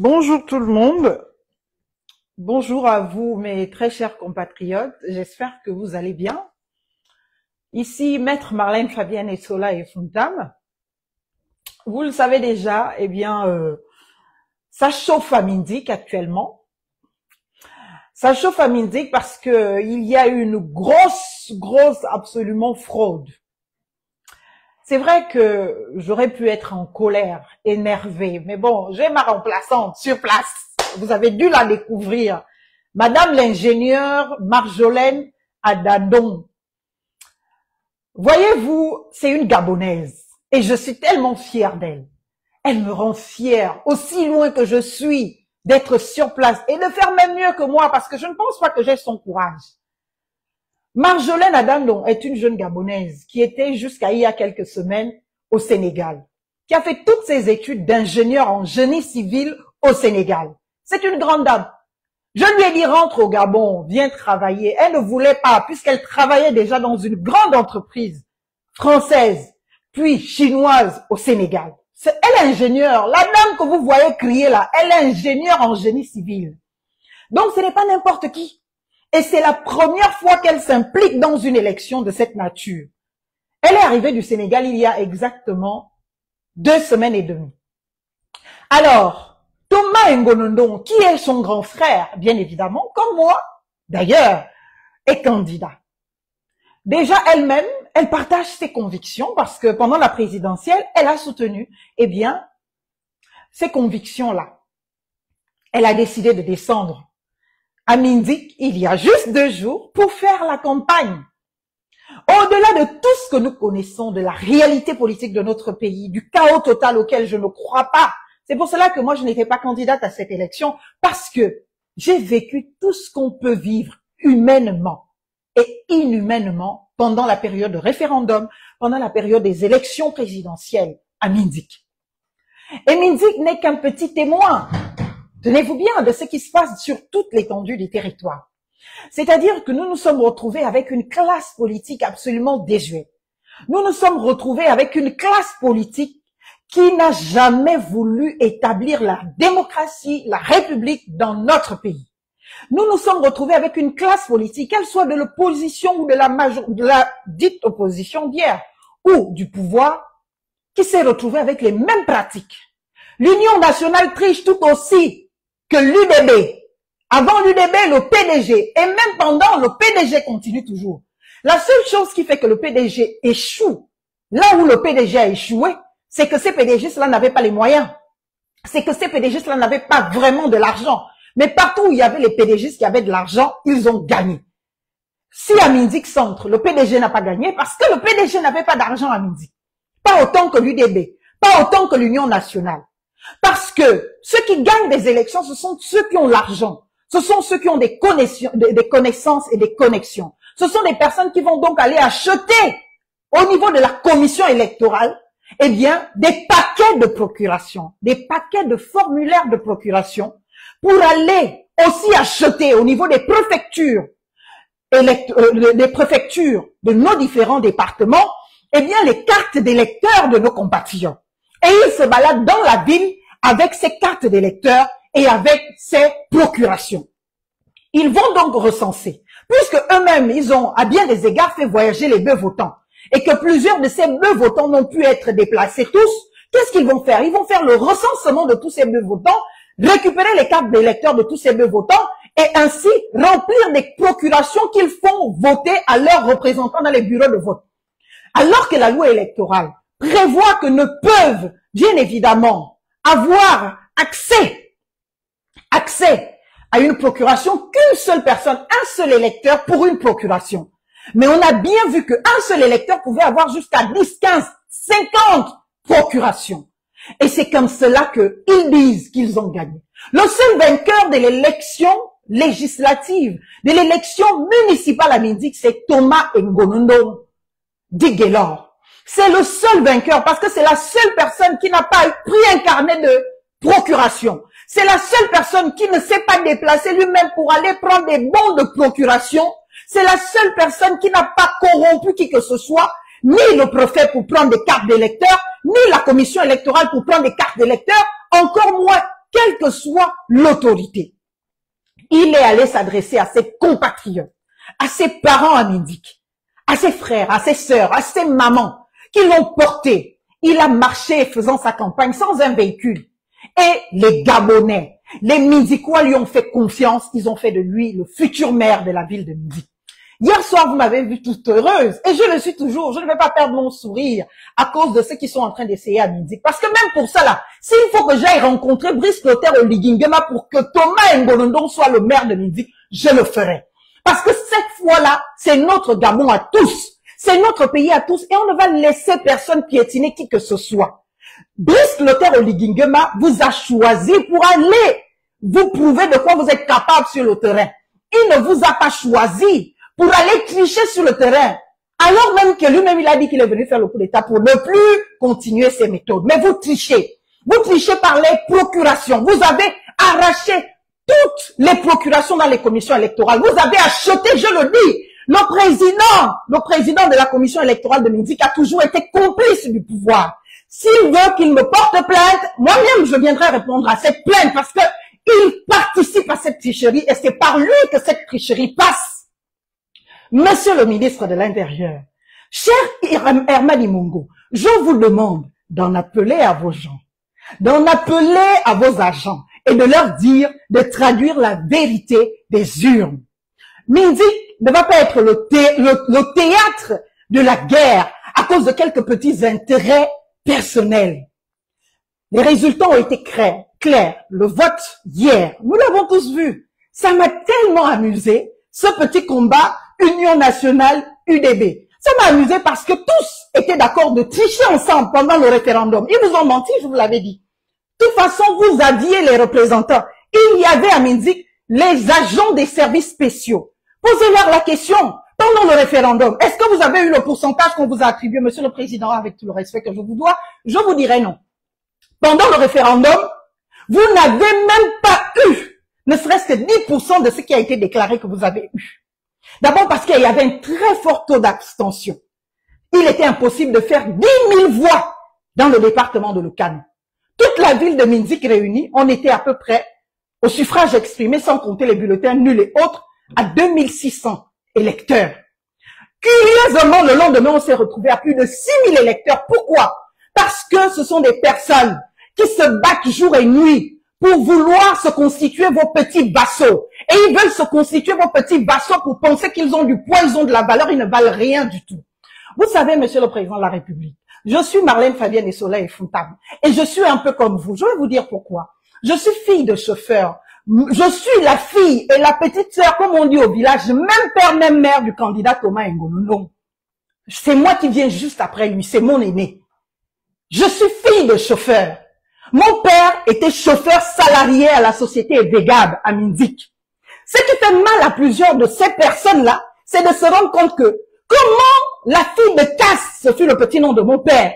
Bonjour tout le monde, bonjour à vous mes très chers compatriotes, j'espère que vous allez bien. Ici Maître Marlène Fabienne Essola et Funtam. Vous le savez déjà, ça chauffe à Mindic actuellement. Ça chauffe à Mindic parce que il y a une grosse absolument fraude. C'est vrai que j'aurais pu être en colère, énervée, mais bon, j'ai ma remplaçante sur place. Vous avez dû la découvrir. Madame l'ingénieure Marjolaine Adadon. Voyez-vous, c'est une Gabonaise et je suis tellement fière d'elle. Elle me rend fière, aussi loin que je suis, d'être sur place et de faire même mieux que moi parce que je ne pense pas que j'ai son courage. Marjolaine Adadon est une jeune Gabonaise qui était jusqu'à il y a quelques semaines au Sénégal, qui a fait toutes ses études d'ingénieur en génie civil au Sénégal. C'est une grande dame. Je lui ai dit rentre au Gabon, viens travailler. Elle ne voulait pas puisqu'elle travaillait déjà dans une grande entreprise française, puis chinoise au Sénégal. Elle est ingénieure. La dame que vous voyez crier là, elle est ingénieure en génie civil. Donc ce n'est pas n'importe qui. Et c'est la première fois qu'elle s'implique dans une élection de cette nature. Elle est arrivée du Sénégal il y a exactement 2 semaines et demie. Alors, Thomas Ngonondon, qui est son grand frère, bien évidemment, comme moi, d'ailleurs, est candidat. Déjà elle-même, elle partage ses convictions parce que pendant la présidentielle, elle a soutenu, ces convictions-là. Elle a décidé de descendre à Mindic, il y a juste 2 jours, pour faire la campagne. Au-delà de tout ce que nous connaissons de la réalité politique de notre pays, du chaos total auquel je ne crois pas, c'est pour cela que moi je n'étais pas candidate à cette élection, parce que j'ai vécu tout ce qu'on peut vivre humainement et inhumainement pendant la période de référendum, pendant la période des élections présidentielles à Mindic. Et Mindic n'est qu'un petit témoin. Tenez-vous bien de ce qui se passe sur toute l'étendue du territoire. C'est-à-dire que nous nous sommes retrouvés avec une classe politique absolument désuète. Nous nous sommes retrouvés avec une classe politique qui n'a jamais voulu établir la démocratie, la république dans notre pays. Nous nous sommes retrouvés avec une classe politique, qu'elle soit de l'opposition ou de la dite opposition d'hier, ou du pouvoir, qui s'est retrouvée avec les mêmes pratiques. L'Union nationale triche tout aussi que l'UDB. Avant l'UDB, le PDG, et même pendant, le PDG continue toujours. La seule chose qui fait que le PDG échoue, là où le PDG a échoué, c'est que ces PDG, cela n'avait pas les moyens. C'est que ces PDG, cela n'avait pas vraiment de l'argent. Mais partout où il y avait les PDG qui avaient de l'argent, ils ont gagné. Si à Mindic Centre, le PDG n'a pas gagné, parce que le PDG n'avait pas d'argent à Mindic. Pas autant que l'UDB, pas autant que l'Union nationale. Parce que ceux qui gagnent des élections, ce sont ceux qui ont l'argent. Ce sont ceux qui ont des connaissances et des connexions. Ce sont des personnes qui vont donc aller acheter au niveau de la commission électorale, des paquets de procuration, des paquets de formulaires de procuration pour aller aussi acheter au niveau des préfectures, de nos différents départements, les cartes d'électeurs de nos compatriotes. Et ils se baladent dans la ville avec ces cartes d'électeurs et avec ces procurations. Ils vont donc recenser, puisque eux-mêmes, ils ont à bien des égards fait voyager les bœufs votants, et que plusieurs de ces bœufs votants n'ont pu être déplacés tous. Qu'est-ce qu'ils vont faire? Ils vont faire le recensement de tous ces bœufs votants, récupérer les cartes d'électeurs de tous ces bœufs votants, et ainsi remplir des procurations qu'ils font voter à leurs représentants dans les bureaux de vote. Alors que la loi électorale prévoit que ne peuvent, bien évidemment, avoir accès à une procuration qu'une seule personne, un seul électeur pour une procuration. Mais on a bien vu qu'un seul électeur pouvait avoir jusqu'à 10, 15, 50 procurations. Et c'est comme cela qu'ils disent qu'ils ont gagné. Le seul vainqueur de l'élection législative, de l'élection municipale à Mindic, c'est Thomas Ngonondon Diguelor. C'est le seul vainqueur parce que c'est la seule personne qui n'a pas pris un carnet de procuration. C'est la seule personne qui ne s'est pas déplacée lui-même pour aller prendre des bons de procuration. C'est la seule personne qui n'a pas corrompu qui que ce soit, ni le préfet pour prendre des cartes d'électeurs, ni la commission électorale pour prendre des cartes d'électeurs, encore moins quelle que soit l'autorité. Il est allé s'adresser à ses compatriotes, à ses parents à Mindik, à ses frères, à ses sœurs, à ses mamans qui l'ont porté. Il a marché faisant sa campagne sans un véhicule. Et les Gabonais, les Mindikois lui ont fait confiance. Ils ont fait de lui le futur maire de la ville de Mindik. Hier soir, vous m'avez vue toute heureuse. Et je le suis toujours. Je ne vais pas perdre mon sourire à cause de ceux qui sont en train d'essayer à Mindik. Parce que même pour ça, là, s'il faut que j'aille rencontrer Brice Clotaire au Ligingema pour que Thomas Ngolondon soit le maire de Mindik, je le ferai. Parce que cette fois-là, c'est notre Gabon à tous. C'est notre pays à tous. Et on ne va laisser personne piétiner qui que ce soit. Brice Clotaire au Ligingema vous a choisi pour aller vous prouver de quoi vous êtes capable sur le terrain. Il ne vous a pas choisi pour aller tricher sur le terrain. Alors même que lui-même, il a dit qu'il est venu faire le coup d'État pour ne plus continuer ses méthodes. Mais vous trichez. Vous trichez par les procurations. Vous avez arraché toutes les procurations dans les commissions électorales. Vous avez acheté, je le dis, le président de la commission électorale de Mindik a toujours été complice du pouvoir. S'il veut qu'il me porte plainte, moi-même, je viendrai répondre à cette plainte parce que il participe à cette tricherie et c'est par lui que cette tricherie passe. Monsieur le ministre de l'Intérieur, cher Herman Imungo, je vous demande d'en appeler à vos gens, d'en appeler à vos agents et de leur dire de traduire la vérité des urnes. Mindik ne va pas être le théâtre de la guerre à cause de quelques petits intérêts personnels. Les résultats ont été clairs. Le vote hier, nous l'avons tous vu. Ça m'a tellement amusé, ce petit combat Union nationale UDB. Ça m'a amusé parce que tous étaient d'accord de tricher ensemble pendant le référendum. Ils vous ont menti, je vous l'avais dit. De toute façon, vous aviez les représentants. Il y avait à Mindik les agents des services spéciaux. Posez-leur la question pendant le référendum. Est-ce que vous avez eu le pourcentage qu'on vous a attribué, Monsieur le Président, avec tout le respect que je vous dois? Je vous dirai non. Pendant le référendum, vous n'avez même pas eu, ne serait-ce que 10% de ce qui a été déclaré que vous avez eu. D'abord parce qu'il y avait un très fort taux d'abstention. Il était impossible de faire 10 000 voix dans le département de Lukane. Toute la ville de Mindik réunie, on était à peu près au suffrage exprimé, sans compter les bulletins nuls et autres, à 2600 électeurs. Curieusement, le lendemain, on s'est retrouvé à plus de 6 000 électeurs. Pourquoi? Parce que ce sont des personnes qui se battent jour et nuit pour vouloir se constituer vos petits vassaux. Et ils veulent se constituer vos petits vassaux pour penser qu'ils ont du poids, ils ont de la valeur, ils ne valent rien du tout. Vous savez, Monsieur le Président de la République, je suis Marlène Fabienne et Soleil Fontable. Et je suis un peu comme vous. Je vais vous dire pourquoi. Je suis fille de chauffeur. Je suis la fille et la petite sœur, comme on dit au village, même père, même mère du candidat Thomas Ngolondon. C'est moi qui viens juste après lui, c'est mon aîné. Je suis fille de chauffeur. Mon père était chauffeur salarié à la société Vegab à Mindik. Ce qui fait mal à plusieurs de ces personnes-là, c'est de se rendre compte que comment la fille de Casse, ce fut le petit nom de mon père,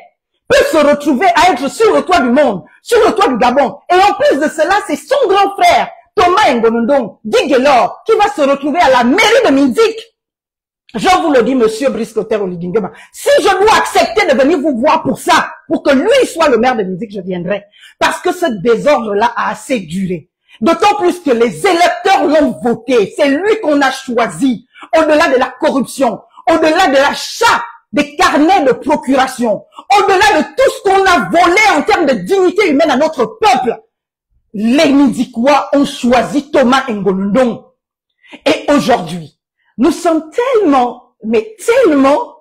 peut se retrouver à être sur le toit du monde, sur le toit du Gabon. Et en plus de cela, c'est son grand frère, Thomas Ngolondon, Diguelor, qui va se retrouver à la mairie de Mindik. Je vous le dis, Monsieur Brice Clotaire Oligingema, si je dois accepter de venir vous voir pour ça, pour que lui soit le maire de Mindik, je viendrai. Parce que ce désordre-là a assez duré. D'autant plus que les électeurs l'ont voté. C'est lui qu'on a choisi. Au-delà de la corruption, au-delà de l'achat des carnets de procuration, au-delà de tout ce qu'on a volé en termes de dignité humaine à notre peuple, les Mindikois ont choisi Thomas Ngolondon. Et aujourd'hui, nous sommes tellement, mais tellement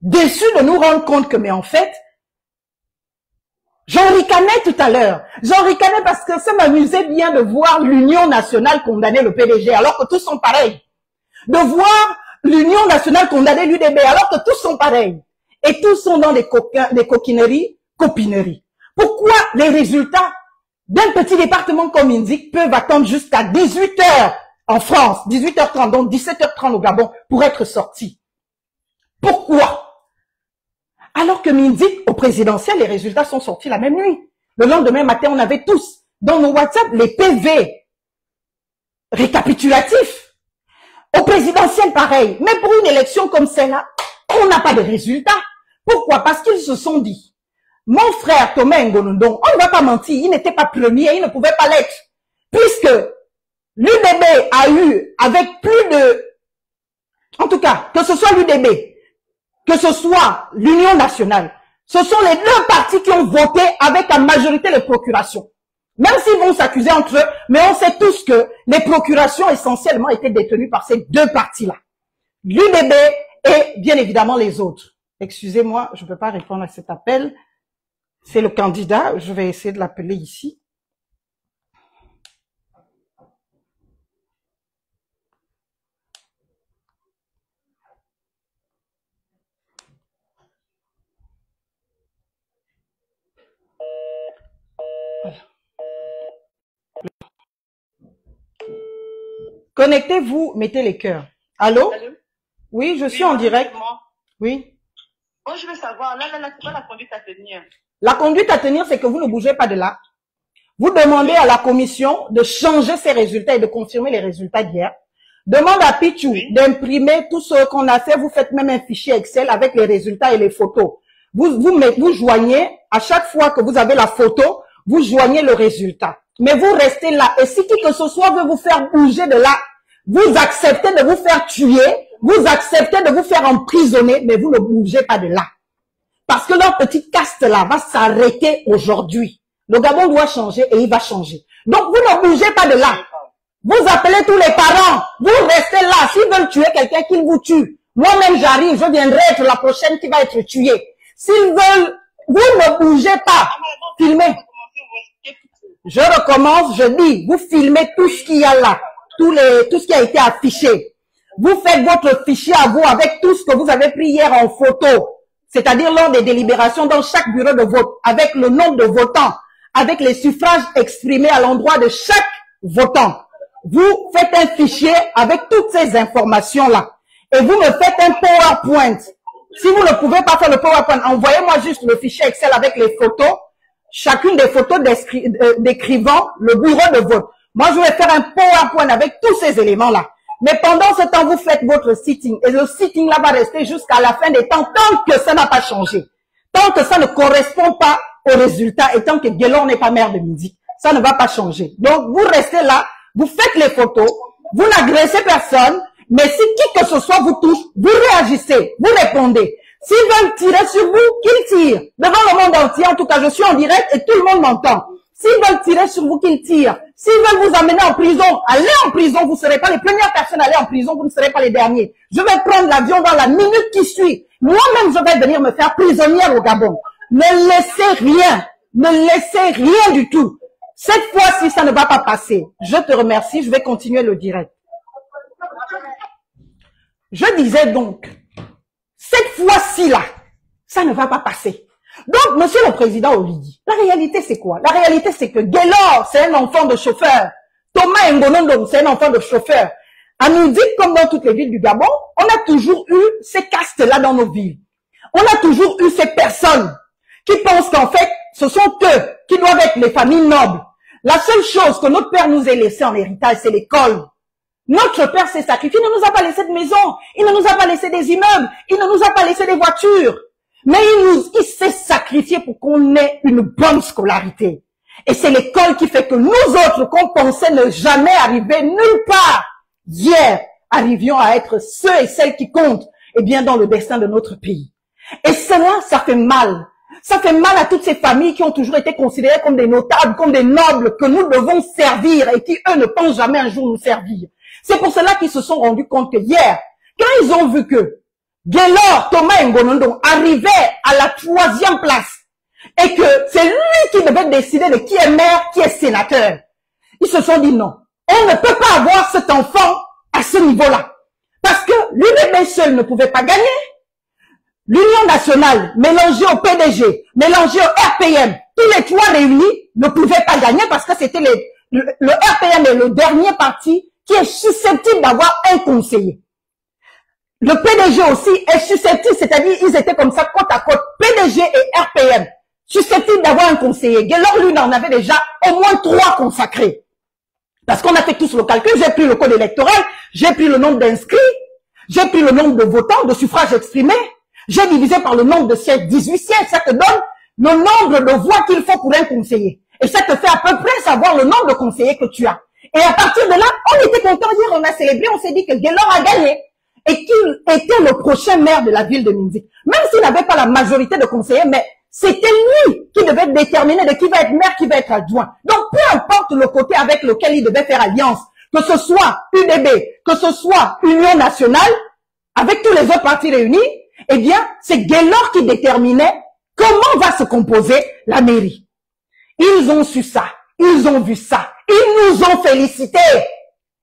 déçus de nous rendre compte que, mais en fait, j'en ricanais tout à l'heure. J'en ricanais parce que ça m'amusait bien de voir l'Union nationale condamner le PDG alors que tous sont pareils. De voir l'Union nationale condamner l'UDB alors que tous sont pareils. Et tous sont dans des coquineries, copineries. Pourquoi les résultats d'un petit département comme Mindik peuvent attendre jusqu'à 18 heures en France, 18h30, donc 17h30 au Gabon, pour être sortis? Pourquoi? Alors que Mindik, au présidentiel, les résultats sont sortis la même nuit. Le lendemain matin, on avait tous, dans nos WhatsApp, les PV récapitulatifs. Au présidentiel, pareil. Mais pour une élection comme celle-là, on n'a pas de résultats. Pourquoi? Parce qu'ils se sont dit, Mon frère Thomas Ngolondong, on ne va pas mentir, il n'était pas premier, il ne pouvait pas l'être. Puisque l'UDB a eu, avec plus de, en tout cas, que ce soit l'UDB, que ce soit l'Union nationale, ce sont les deux partis qui ont voté avec la majorité de procurations. Même s'ils vont s'accuser entre eux, mais on sait tous que les procurations essentiellement étaient détenues par ces deux partis-là. L'UDB et bien évidemment les autres. Excusez-moi, je ne peux pas répondre à cet appel. C'est le candidat, je vais essayer de l'appeler ici. Connectez-vous, mettez les cœurs. Allô? Allô? Oui, je suis en direct. Oui. Moi, je veux savoir, là, c'est quoi la conduite à tenir? La conduite à tenir, c'est que vous ne bougez pas de là. Vous demandez à la commission de changer ses résultats et de confirmer les résultats d'hier. Demande à Pichou d'imprimer tout ce qu'on a fait. Vous faites même un fichier Excel avec les résultats et les photos. Vous joignez, à chaque fois que vous avez la photo, vous joignez le résultat. Mais vous restez là. Et si qui que ce soit veut vous faire bouger de là, vous acceptez de vous faire tuer, vous acceptez de vous faire emprisonner, mais vous ne bougez pas de là. Parce que leur petite caste là va s'arrêter aujourd'hui. Le Gabon doit changer et il va changer. Donc vous ne bougez pas de là. Vous appelez tous les parents, vous restez là. S'ils veulent tuer quelqu'un, qu'ils vous tuent. Moi-même j'arrive, je viendrai être la prochaine qui va être tuée. S'ils veulent, vous ne bougez pas. Filmez. Je recommence, je dis, vous filmez tout ce qu'il y a là, tout ce qui a été affiché. Vous faites votre fichier à vous avec tout ce que vous avez pris hier en photo, c'est-à-dire lors des délibérations dans chaque bureau de vote, avec le nombre de votants, avec les suffrages exprimés à l'endroit de chaque votant. Vous faites un fichier avec toutes ces informations-là. Et vous me faites un PowerPoint. Si vous ne pouvez pas faire le PowerPoint, envoyez-moi juste le fichier Excel avec les photos, chacune des photos décrivant le bureau de vote. Moi, je vais faire un PowerPoint avec tous ces éléments-là. Mais pendant ce temps, vous faites votre sitting. Et le sitting là va rester jusqu'à la fin des temps, tant que ça n'a pas changé. Tant que ça ne correspond pas au résultat et tant que Guélor n'est pas maire de Midi, ça ne va pas changer. Donc, vous restez là, vous faites les photos, vous n'agressez personne, mais si qui que ce soit vous touche, vous réagissez, vous répondez. S'ils veulent tirer sur vous, qu'ils tirent. Devant le monde entier, en tout cas, je suis en direct et tout le monde m'entend. S'ils veulent tirer sur vous, qu'ils tirent. S'ils veulent vous amener en prison, allez en prison. Vous ne serez pas les premières personnes à aller en prison, vous ne serez pas les derniers. Je vais prendre l'avion dans la minute qui suit. Moi-même, je vais venir me faire prisonnière au Gabon. Ne laissez rien. Ne laissez rien du tout. Cette fois-ci, ça ne va pas passer. Je te remercie. Je vais continuer le direct. Je disais donc, cette fois-ci là, ça ne va pas passer. Donc, monsieur le président Oligi, la réalité c'est quoi? La réalité c'est que Guélor, c'est un enfant de chauffeur. Thomas Ngolondong, c'est un enfant de chauffeur. À Midi, comme dans toutes les villes du Gabon, on a toujours eu ces castes-là dans nos villes. On a toujours eu ces personnes qui pensent qu'en fait, ce sont eux qui doivent être les familles nobles. La seule chose que notre père nous a laissé en héritage, c'est l'école. Notre père s'est sacrifié, il ne nous a pas laissé de maison, il ne nous a pas laissé des immeubles, il ne nous a pas laissé des voitures. Mais il s'est sacrifié pour qu'on ait une bonne scolarité. Et c'est l'école qui fait que nous autres, qu'on pensait ne jamais arriver nulle part, hier, arrivions à être ceux et celles qui comptent, eh bien, dans le destin de notre pays. Et cela, ça fait mal. Ça fait mal à toutes ces familles qui ont toujours été considérées comme des notables, comme des nobles que nous devons servir et qui, eux, ne pensent jamais un jour nous servir. C'est pour cela qu'ils se sont rendus compte que hier, quand ils ont vu que Guélor, Thomas Ngolondong arrivait à la 3e place et que c'est lui qui devait décider de qui est maire, qui est sénateur, ils se sont dit non, on ne peut pas avoir cet enfant à ce niveau-là. Parce que l'UDB seul ne pouvait pas gagner. L'Union nationale, mélangée au PDG, mélangée au RPM, tous les trois réunis ne pouvaient pas gagner parce que c'était le RPM est le dernier parti qui est susceptible d'avoir un conseiller. Le PDG aussi est susceptible, c'est-à-dire ils étaient comme ça côte à côte, PDG et RPM, susceptibles d'avoir un conseiller. Guélor, lui, en avait déjà au moins 3 consacrés. Parce qu'on a fait tous le calcul, j'ai pris le code électoral, j'ai pris le nombre d'inscrits, j'ai pris le nombre de votants, de suffrages exprimés, j'ai divisé par le nombre de sièges, 18 sièges, ça te donne le nombre de voix qu'il faut pour un conseiller. Et ça te fait à peu près savoir le nombre de conseillers que tu as. Et à partir de là, on était content hier, on a célébré, on s'est dit que Guelor a gagné. Et qu'il était le prochain maire de la ville de Minzik. Même s'il n'avait pas la majorité de conseillers, mais c'était lui qui devait déterminer de qui va être maire, qui va être adjoint. Donc, peu importe le côté avec lequel il devait faire alliance, que ce soit UDB, que ce soit Union nationale, avec tous les autres partis réunis, eh bien, c'est Guelor qui déterminait comment va se composer la mairie. Ils ont su ça, ils ont vu ça, ils nous ont félicités.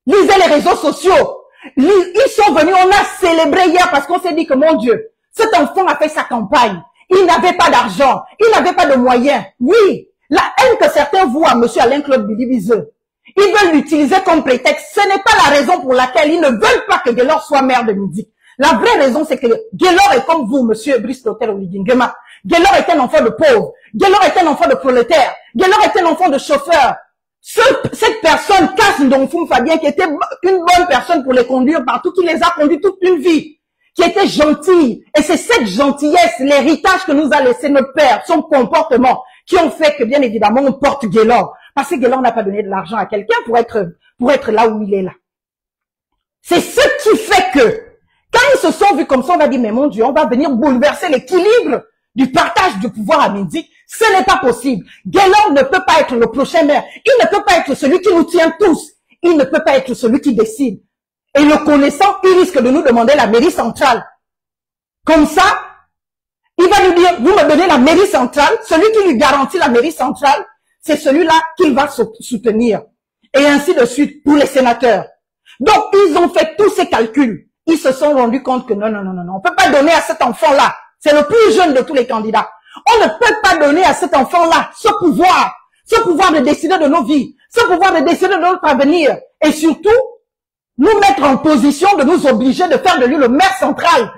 Lisez les réseaux sociaux. Ils sont venus, on a célébré hier parce qu'on s'est dit que, mon Dieu, cet enfant a fait sa campagne. Il n'avait pas d'argent, il n'avait pas de moyens. Oui, la haine que certains voient à M. Alain-Claude Bilibizeux, ils veulent l'utiliser comme prétexte. Ce n'est pas la raison pour laquelle ils ne veulent pas que Guelor soit maire de Minzik. La vraie raison, c'est que Guelor est comme vous, M. Brice Clotaire Oligingema. Guelor est un enfant de pauvre. Guelor est un enfant de prolétaire. Guelor est un enfant de chauffeur. Cette personne, Casse Ndongfoum Fabien, qui était une bonne personne pour les conduire partout, qui les a conduits toute une vie, qui était gentille. Et c'est cette gentillesse, l'héritage que nous a laissé notre père, son comportement, qui ont fait que, bien évidemment, on porte Guelor. Parce que Guelor n'a pas donné de l'argent à quelqu'un pour être là où il est là. C'est ce qui fait que, quand ils se sont vus comme ça, on va dire, mais mon Dieu, on va venir bouleverser l'équilibre du partage du pouvoir à Minzik. Ce n'est pas possible. Guelor ne peut pas être le prochain maire. Il ne peut pas être celui qui nous tient tous. Il ne peut pas être celui qui décide. Et le connaissant, il risque de nous demander la mairie centrale. Comme ça, il va nous dire, vous me donnez la mairie centrale. Celui qui lui garantit la mairie centrale, c'est celui-là qu'il va soutenir. Et ainsi de suite pour les sénateurs. Donc, ils ont fait tous ces calculs. Ils se sont rendus compte que non, on ne peut pas donner à cet enfant-là. C'est le plus jeune de tous les candidats. On ne peut pas donner à cet enfant-là ce pouvoir de décider de nos vies, ce pouvoir de décider de notre avenir, et surtout, nous mettre en position de nous obliger de faire de lui le maire central,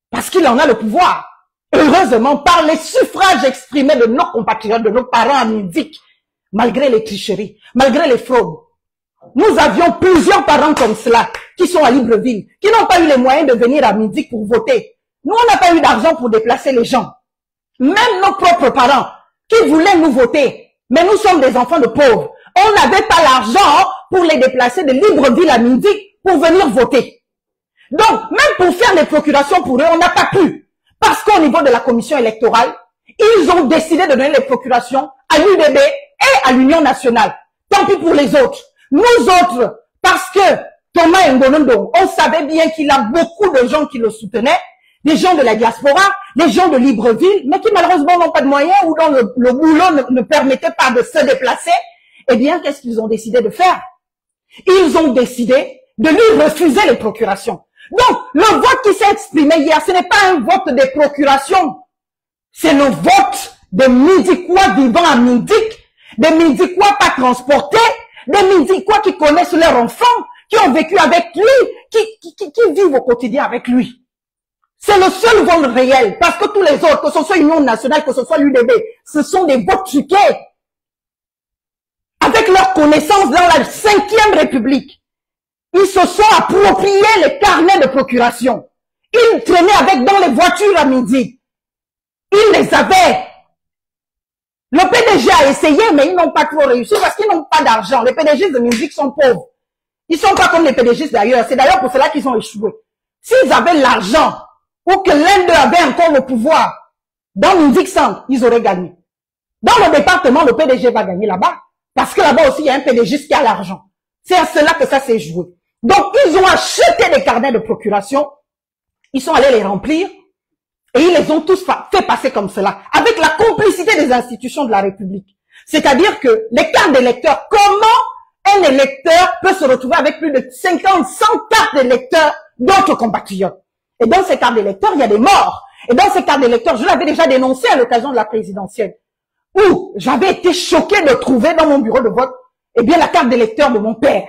parce qu'il en a le pouvoir. Heureusement, par les suffrages exprimés de nos compatriotes, de nos parents à Minzik, malgré les tricheries, malgré les fraudes. Nous avions plusieurs parents comme cela, qui sont à Libreville, qui n'ont pas eu les moyens de venir à Minzik pour voter. Nous, on n'a pas eu d'argent pour déplacer les gens. Même nos propres parents, qui voulaient nous voter, mais nous sommes des enfants de pauvres. On n'avait pas l'argent pour les déplacer de Libreville à Minzik pour venir voter. Donc, même pour faire les procurations pour eux, on n'a pas pu. Parce qu'au niveau de la commission électorale, ils ont décidé de donner les procurations à l'UDB et à l'Union nationale. Tant pis pour les autres. Nous autres, parce que Thomas Ngonondo, on savait bien qu'il a beaucoup de gens qui le soutenaient, des gens de la diaspora, des gens de Libreville, mais qui malheureusement n'ont pas de moyens ou dont le boulot ne permettait pas de se déplacer. Eh bien, qu'est-ce qu'ils ont décidé de faire? Ils ont décidé de lui refuser les procurations. Donc, le vote qui s'est exprimé hier, ce n'est pas un vote des procurations. C'est le vote des Minzikois vivant à Minzik, des Minzikois pas transportés, des Minzikois qui connaissent leurs enfants, qui ont vécu avec lui, qui vivent au quotidien avec lui. C'est le seul vote réel, parce que tous les autres, que ce soit Union nationale, que ce soit l'UDB, ce sont des votes truqués. Avec leur connaissance dans la 5e République, ils se sont appropriés les carnets de procuration. Ils traînaient avec dans les voitures à midi. Ils les avaient. Le PDG a essayé, mais ils n'ont pas trop réussi parce qu'ils n'ont pas d'argent. Les PDG de musique sont pauvres. Ils sont pas comme les PDG d'ailleurs. C'est d'ailleurs pour cela qu'ils ont échoué. S'ils avaient l'argent, ou que l'un d'eux avait encore le pouvoir, dans Minzik Centre, ils auraient gagné. Dans le département, le PDG va gagner là-bas. Parce que là-bas aussi, il y a un PDG qui a l'argent. C'est à cela que ça s'est joué. Donc, ils ont acheté des carnets de procuration. Ils sont allés les remplir. Et ils les ont tous fait passer comme cela. Avec la complicité des institutions de la République. C'est-à-dire que les cartes d'électeurs, comment un électeur peut se retrouver avec plus de 50, 100 cartes d'électeurs d'autres compatriotes? Et dans ces cartes d'électeurs, il y a des morts. Et dans ces cartes d'électeurs, je l'avais déjà dénoncé à l'occasion de la présidentielle, où j'avais été choqué de trouver dans mon bureau de vote, eh bien, la carte d'électeur de mon père.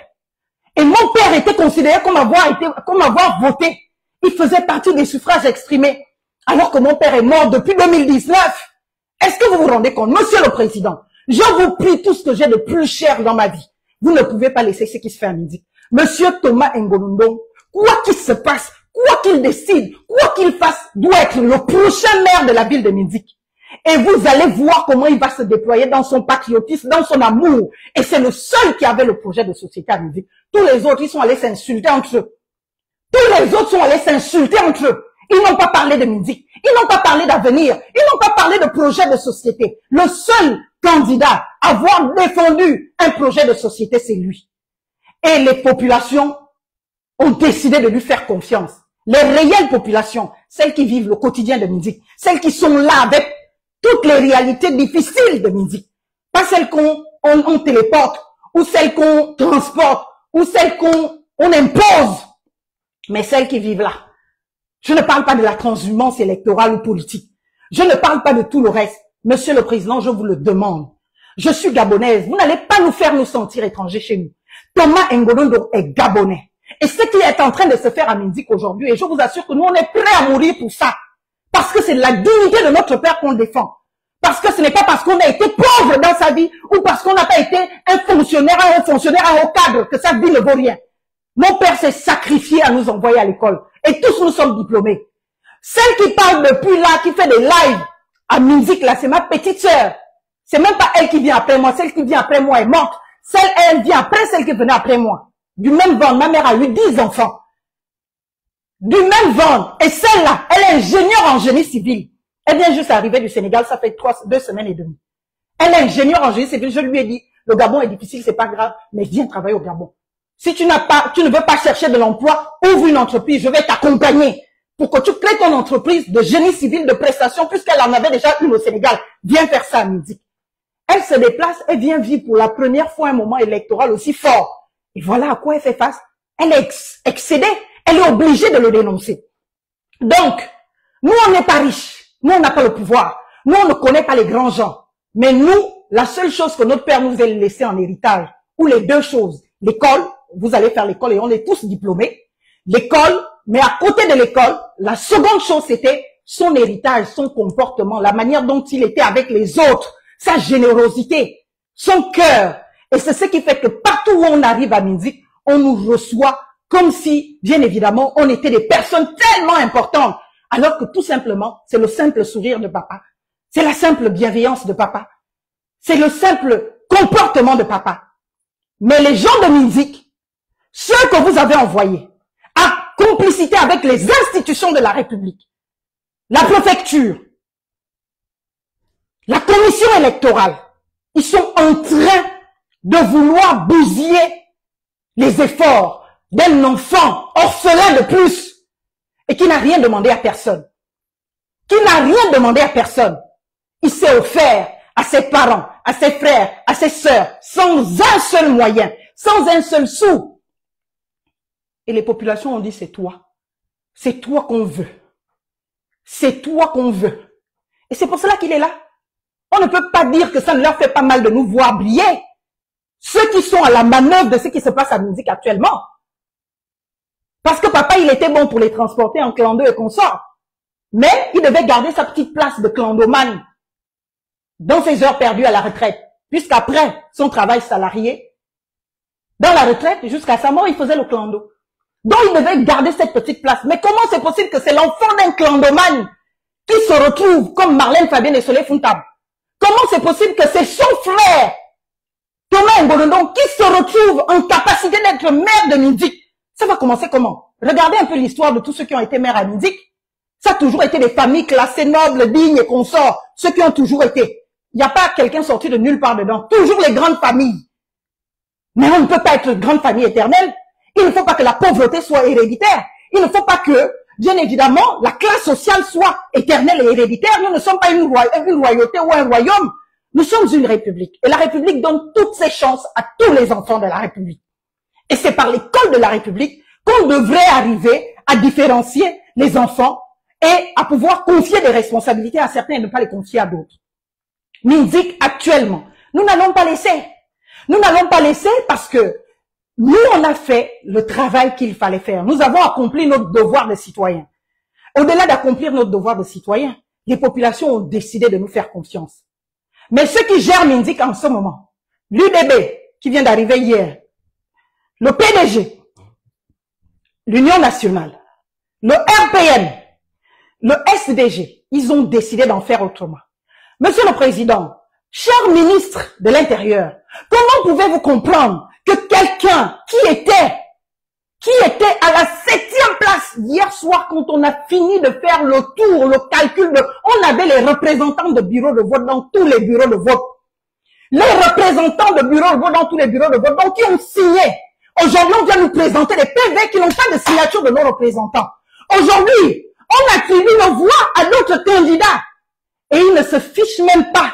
Et mon père était considéré comme avoir voté. Il faisait partie des suffrages exprimés. Alors que mon père est mort depuis 2019. Est-ce que vous vous rendez compte? Monsieur le Président, je vous prie tout ce que j'ai de plus cher dans ma vie. Vous ne pouvez pas laisser ce qui se fait à midi. Monsieur Thomas Ngonondo, quoi qu'il se passe, quoi qu'il décide, quoi qu'il fasse, doit être le prochain maire de la ville de Minzik. Et vous allez voir comment il va se déployer dans son patriotisme, dans son amour. Et c'est le seul qui avait le projet de société à Minzik. Tous les autres, ils sont allés s'insulter entre eux. Tous les autres sont allés s'insulter entre eux. Ils n'ont pas parlé de Minzik. Ils n'ont pas parlé d'avenir. Ils n'ont pas parlé de projet de société. Le seul candidat à avoir défendu un projet de société, c'est lui. Et les populations ont décidé de lui faire confiance. Les réelles populations, celles qui vivent le quotidien de Minzik, celles qui sont là avec toutes les réalités difficiles de Minzik. Pas celles qu'on téléporte, ou celles qu'on transporte, ou celles qu'on impose, mais celles qui vivent là. Je ne parle pas de la transhumance électorale ou politique. Je ne parle pas de tout le reste. Monsieur le Président, je vous le demande. Je suis gabonaise. Vous n'allez pas nous faire nous sentir étrangers chez nous. Thomas Ngolondo est gabonais. Et ce qui est en train de se faire à Minzik aujourd'hui, et je vous assure que nous, on est prêts à mourir pour ça. Parce que c'est la dignité de notre père qu'on défend. Parce que ce n'est pas parce qu'on a été pauvre dans sa vie ou parce qu'on n'a pas été un fonctionnaire, un haut cadre que sa vie ne vaut rien. Mon père s'est sacrifié à nous envoyer à l'école. Et tous nous sommes diplômés. Celle qui parle depuis là, qui fait des lives à Minzik, là, c'est ma petite sœur. C'est même pas elle qui vient après moi. Celle qui vient après moi est morte. Elle vient après celle qui venait après moi. Du même ventre. Ma mère a eu 10 enfants. Du même ventre. Et celle-là, elle est ingénieure en génie civil. Elle vient juste arriver du Sénégal, ça fait 2 semaines et demie. Elle est ingénieure en génie civil. Je lui ai dit, le Gabon est difficile, c'est pas grave, mais viens travailler au Gabon. Si tu ne veux pas chercher de l'emploi, ouvre une entreprise, je vais t'accompagner pour que tu crées ton entreprise de génie civil de prestation, puisqu'elle en avait déjà une au Sénégal. Viens faire ça à Minzik. Elle se déplace, elle vient vivre pour la première fois un moment électoral aussi fort. Et voilà à quoi elle fait face. Elle est excédée, elle est obligée de le dénoncer. Donc, nous on n'est pas riches, nous on n'a pas le pouvoir, nous on ne connaît pas les grands gens. Mais nous, la seule chose que notre père nous a laissé en héritage, ou les deux choses, l'école, vous allez faire l'école et on est tous diplômés. L'école, mais à côté de l'école, la seconde chose, c'était son héritage, son comportement, la manière dont il était avec les autres, sa générosité, son cœur. Et c'est ce qui fait que partout où on arrive à Minzik, on nous reçoit comme si, bien évidemment, on était des personnes tellement importantes. Alors que tout simplement, c'est le simple sourire de papa. C'est la simple bienveillance de papa. C'est le simple comportement de papa. Mais les gens de Minzik, ceux que vous avez envoyés, à complicité avec les institutions de la République, la préfecture, la commission électorale, ils sont en train de vouloir bousiller les efforts d'un enfant orphelin de plus et qui n'a rien demandé à personne. Qui n'a rien demandé à personne. Il s'est offert à ses parents, à ses frères, à ses sœurs, sans un seul moyen, sans un seul sou. Et les populations ont dit, c'est toi. C'est toi qu'on veut. C'est toi qu'on veut. Et c'est pour cela qu'il est là. On ne peut pas dire que ça ne leur fait pas mal de nous voir briller. Ceux qui sont à la manœuvre de ce qui se passe à Minzik actuellement. Parce que papa, il était bon pour les transporter en clando et consorts. Mais il devait garder sa petite place de clandomane dans ses heures perdues à la retraite. Puisqu'après son travail salarié, dans la retraite, jusqu'à sa mort, il faisait le clando. Donc il devait garder cette petite place. Mais comment c'est possible que c'est l'enfant d'un clandomane qui se retrouve comme Marlène Fabienne et Soleil Funtab? Comment c'est possible que c'est son frère, Thomas Ngolondo, qui se retrouve en capacité d'être maire de Minzik? Ça va commencer comment? Regardez un peu l'histoire de tous ceux qui ont été maires à Minzik. Ça a toujours été des familles classées, nobles, dignes et consorts. Ceux qui ont toujours été. Il n'y a pas quelqu'un sorti de nulle part dedans. Toujours les grandes familles. Mais on ne peut pas être grande famille éternelle. Il ne faut pas que la pauvreté soit héréditaire. Il ne faut pas que, bien évidemment, la classe sociale soit éternelle et héréditaire. Nous ne sommes pas une royauté ou un royaume. Nous sommes une république. Et la république donne toutes ses chances à tous les enfants de la république. Et c'est par l'école de la république qu'on devrait arriver à différencier les enfants et à pouvoir confier des responsabilités à certains et ne pas les confier à d'autres. Minzik, actuellement, nous n'allons pas laisser. Nous n'allons pas laisser parce que nous, on a fait le travail qu'il fallait faire. Nous avons accompli notre devoir de citoyen. Au-delà d'accomplir notre devoir de citoyen, les populations ont décidé de nous faire confiance. Mais ceux qui gèrent Minzik en ce moment, l'UDB, qui vient d'arriver hier, le PDG, l'Union nationale, le RPN, le SDG, ils ont décidé d'en faire autrement. Monsieur le Président, cher ministre de l'Intérieur, comment pouvez-vous comprendre que quelqu'un qui était à la 7e place hier soir quand on a fini de faire le tour, le calcul, on avait les représentants de bureaux de vote dans tous les bureaux de vote. Les représentants de bureaux de vote dans tous les bureaux de vote, donc qui ont signé. Aujourd'hui, on vient nous présenter des PV qui n'ont pas de signature de nos représentants. Aujourd'hui, on attribue nos voix à d'autres candidats. Et ils ne se fichent même pas,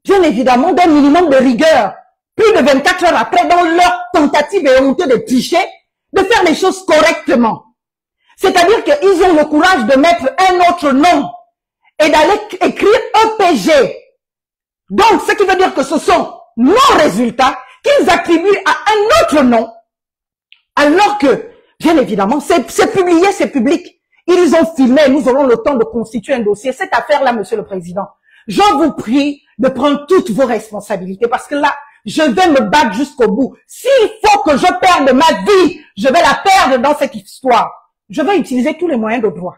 bien évidemment, d'un minimum de rigueur. Plus de 24 heures après, dans leur tentative et honte de tricher, de faire les choses correctement. C'est-à-dire qu'ils ont le courage de mettre un autre nom et d'aller écrire EPG. Donc, ce qui veut dire que ce sont nos résultats qu'ils attribuent à un autre nom, alors que, bien évidemment, c'est publié, c'est public. Ils ont filmé, nous aurons le temps de constituer un dossier. Cette affaire-là, Monsieur le Président, je vous prie de prendre toutes vos responsabilités parce que là, je vais me battre jusqu'au bout. S'il faut que je perde ma vie, je vais la perdre dans cette histoire. Je vais utiliser tous les moyens de droit.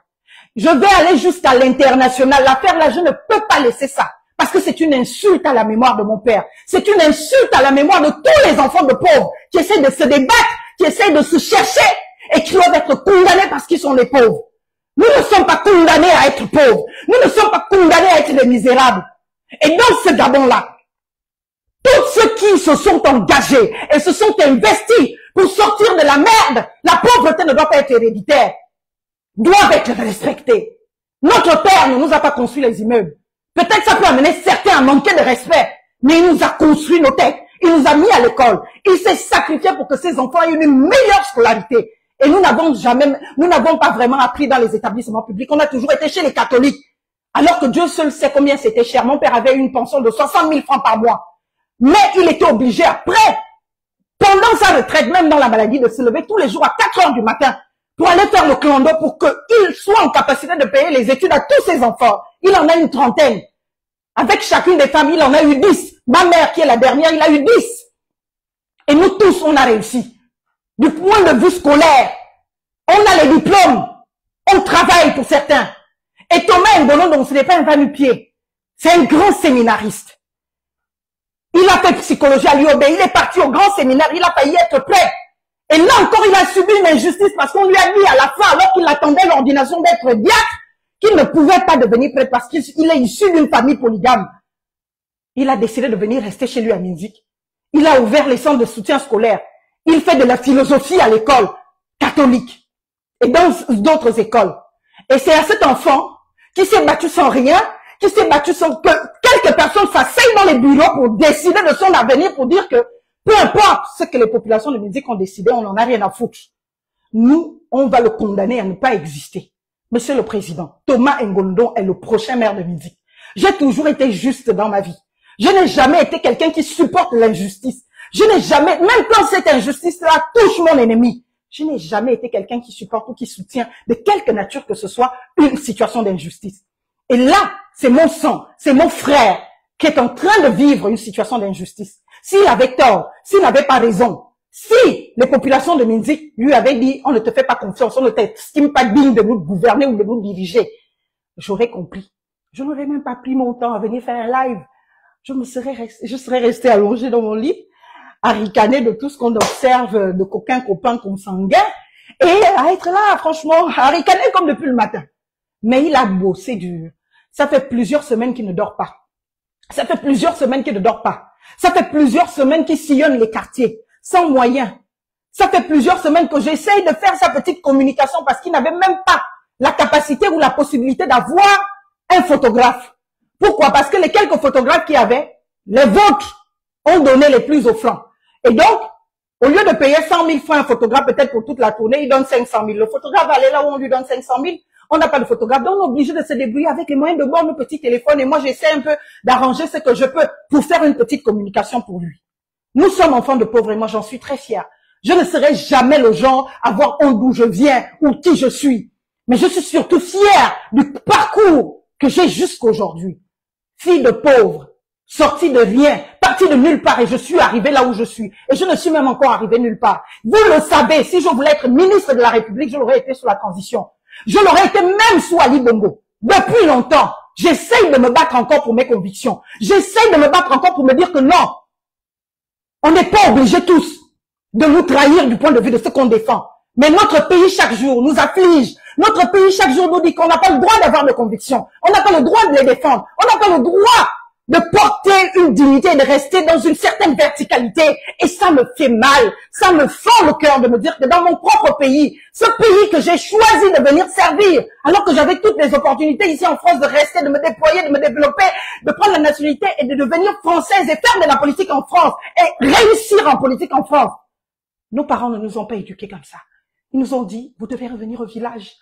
Je vais aller jusqu'à l'international. L'affaire-là, je ne peux pas laisser ça. Parce que c'est une insulte à la mémoire de mon père. C'est une insulte à la mémoire de tous les enfants de pauvres qui essaient de se débattre, qui essaient de se chercher et qui doivent être condamnés parce qu'ils sont des pauvres. Nous ne sommes pas condamnés à être pauvres. Nous ne sommes pas condamnés à être des misérables. Et dans ce Gabon-là, tous ceux qui se sont engagés et se sont investis pour sortir de la merde, la pauvreté ne doit pas être héréditaire, doivent être respectés. Notre père ne nous a pas construit les immeubles. Peut-être ça peut amener certains à manquer de respect, mais il nous a construit nos têtes, il nous a mis à l'école, il s'est sacrifié pour que ses enfants aient une meilleure scolarité. Et nous n'avons pas vraiment appris dans les établissements publics, on a toujours été chez les catholiques. Alors que Dieu seul sait combien c'était cher. Mon père avait une pension de 60 000 francs par mois. Mais il était obligé après, pendant sa retraite, même dans la maladie, de se lever tous les jours à 4 heures du matin pour aller faire le clando pour qu'il soit en capacité de payer les études à tous ses enfants. Il en a une trentaine. Avec chacune des femmes, il en a eu 10. Ma mère, qui est la dernière, il a eu 10. Et nous tous, on a réussi. Du point de vue scolaire, on a les diplômes. On travaille pour certains. Et Thomas Mbolon, donc ce n'est pas un va-nu-pied. C'est un grand séminariste. Il a fait psychologie à l'UOB, il est parti au grand séminaire, il a failli être prêt. Et là encore, il a subi une injustice parce qu'on lui a dit à la fin, alors qu'il attendait l'ordination d'être diacre, qu'il ne pouvait pas devenir prêtre parce qu'il est issu d'une famille polygame. Il a décidé de venir rester chez lui à Minzik. Il a ouvert les centres de soutien scolaire. Il fait de la philosophie à l'école catholique et dans d'autres écoles. Et c'est à cet enfant qui s'est battu sans rien, qui s'est battu sans que quelques personnes s'asseyent dans les bureaux pour décider de son avenir, pour dire que peu importe ce que les populations de Minzik ont décidé, on n'en a rien à foutre. Nous, on va le condamner à ne pas exister. Monsieur le Président, Thomas Ngondon est le prochain maire de Minzik. J'ai toujours été juste dans ma vie. Je n'ai jamais été quelqu'un qui supporte l'injustice. Je n'ai jamais, même quand cette injustice-là touche mon ennemi, je n'ai jamais été quelqu'un qui supporte ou qui soutient de quelque nature que ce soit une situation d'injustice. Et là, c'est mon sang, c'est mon frère qui est en train de vivre une situation d'injustice. S'il avait tort, s'il n'avait pas raison, si les populations de Minzik lui avaient dit « on ne te fait pas confiance, on ne t'estime pas digne de nous gouverner ou de nous diriger », j'aurais compris. Je n'aurais même pas pris mon temps à venir faire un live. Je serais resté allongé dans mon lit, à ricaner de tout ce qu'on observe de coquins copains consanguins, et à être là, franchement, à ricaner comme depuis le matin. Mais il a bossé dur. Ça fait plusieurs semaines qu'il ne dort pas. Ça fait plusieurs semaines qu'il ne dort pas. Ça fait plusieurs semaines qu'il sillonne les quartiers, sans moyens. Ça fait plusieurs semaines que j'essaye de faire sa petite communication parce qu'il n'avait même pas la capacité ou la possibilité d'avoir un photographe. Pourquoi? Parce que les quelques photographes qu'il y avait, les vôtres ont donné les plus offrants. Et donc, au lieu de payer 100 000 francs un photographe, peut-être pour toute la tournée, il donne 500 000. Le photographe va aller là où on lui donne 500 000. On n'a pas de photographe, donc on est obligé de se débrouiller avec les moyens de bord, nos petits téléphones. Et moi, j'essaie un peu d'arranger ce que je peux pour faire une petite communication pour lui. Nous sommes enfants de pauvres et moi, j'en suis très fière. Je ne serai jamais le genre à avoir honte d'où je viens ou qui je suis. Mais je suis surtout fière du parcours que j'ai jusqu'aujourd'hui. Fille de pauvre, sortie de rien, partie de nulle part et je suis arrivée là où je suis. Et je ne suis même encore arrivée nulle part. Vous le savez, si je voulais être ministre de la République, je l'aurais été sous la transition. Je l'aurais été même sous Ali Bongo, depuis longtemps. J'essaye de me battre encore pour mes convictions. J'essaye de me battre encore pour me dire que non, on n'est pas obligés tous de nous trahir du point de vue de ce qu'on défend. Mais notre pays chaque jour nous afflige. Notre pays chaque jour nous dit qu'on n'a pas le droit d'avoir des convictions. On n'a pas le droit de les défendre. On n'a pas le droit de porter une dignité et de rester dans une certaine verticalité. Et ça me fait mal. Ça me fend le cœur de me dire que dans mon propre pays, ce pays que j'ai choisi de venir servir, alors que j'avais toutes les opportunités ici en France de rester, de me déployer, de me développer, de prendre la nationalité et de devenir française et faire de la politique en France et réussir en politique en France. Nos parents ne nous ont pas éduqués comme ça. Ils nous ont dit, vous devez revenir au village.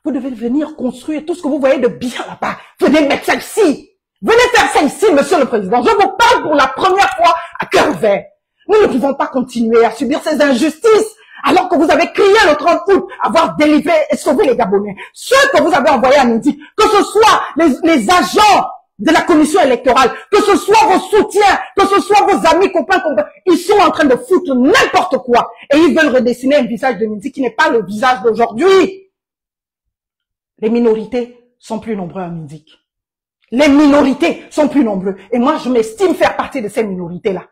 Vous devez venir construire tout ce que vous voyez de bien là-bas. Venez mettre ça ici. Venez faire ça ici, monsieur le président. Je vous parle pour la première fois à cœur ouvert. Nous ne pouvons pas continuer à subir ces injustices alors que vous avez crié le 30 août avoir délivré et sauvé les Gabonais. Ceux que vous avez envoyés à Midi, que ce soit les agents de la commission électorale, que ce soit vos soutiens, que ce soit vos amis, copains, ils sont en train de foutre n'importe quoi. Et ils veulent redessiner un visage de Midi qui n'est pas le visage d'aujourd'hui. Les minorités sont plus nombreux à Midi. Les minorités sont plus nombreux. Et moi, je m'estime faire partie de ces minorités-là.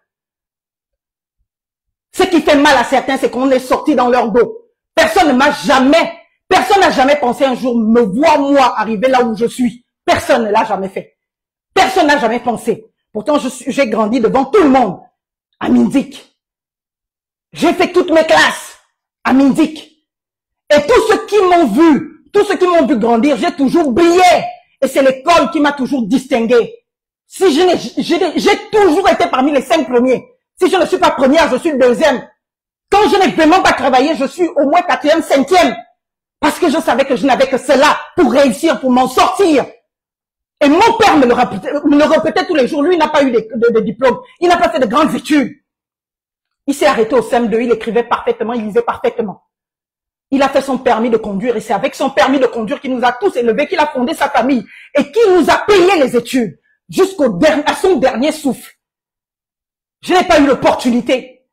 Ce qui fait mal à certains, c'est qu'on est sorti dans leur dos. Personne n'a jamais pensé un jour me voir moi arriver là où je suis. Personne ne l'a jamais fait. Personne n'a jamais pensé. Pourtant, j'ai grandi devant tout le monde à Mindik. J'ai fait toutes mes classes à Mindik. Et tous ceux qui m'ont vu grandir, j'ai toujours brillé. Et c'est l'école qui m'a toujours distingué. Si j'ai toujours été parmi les 5 premiers. Si je ne suis pas première, je suis le deuxième. Quand je n'ai vraiment pas travaillé, je suis au moins 4e, 5e. Parce que je savais que je n'avais que cela pour réussir, pour m'en sortir. Et mon père me le répétait tous les jours. Lui, il n'a pas eu de diplôme. Il n'a pas fait de grandes études. Il s'est arrêté au CM2. Il écrivait parfaitement. Il lisait parfaitement. Il a fait son permis de conduire. Et c'est avec son permis de conduire qu'il nous a tous élevés, qu'il a fondé sa famille. Et qui nous a payé les études. À son dernier souffle. Je n'ai pas eu l'opportunité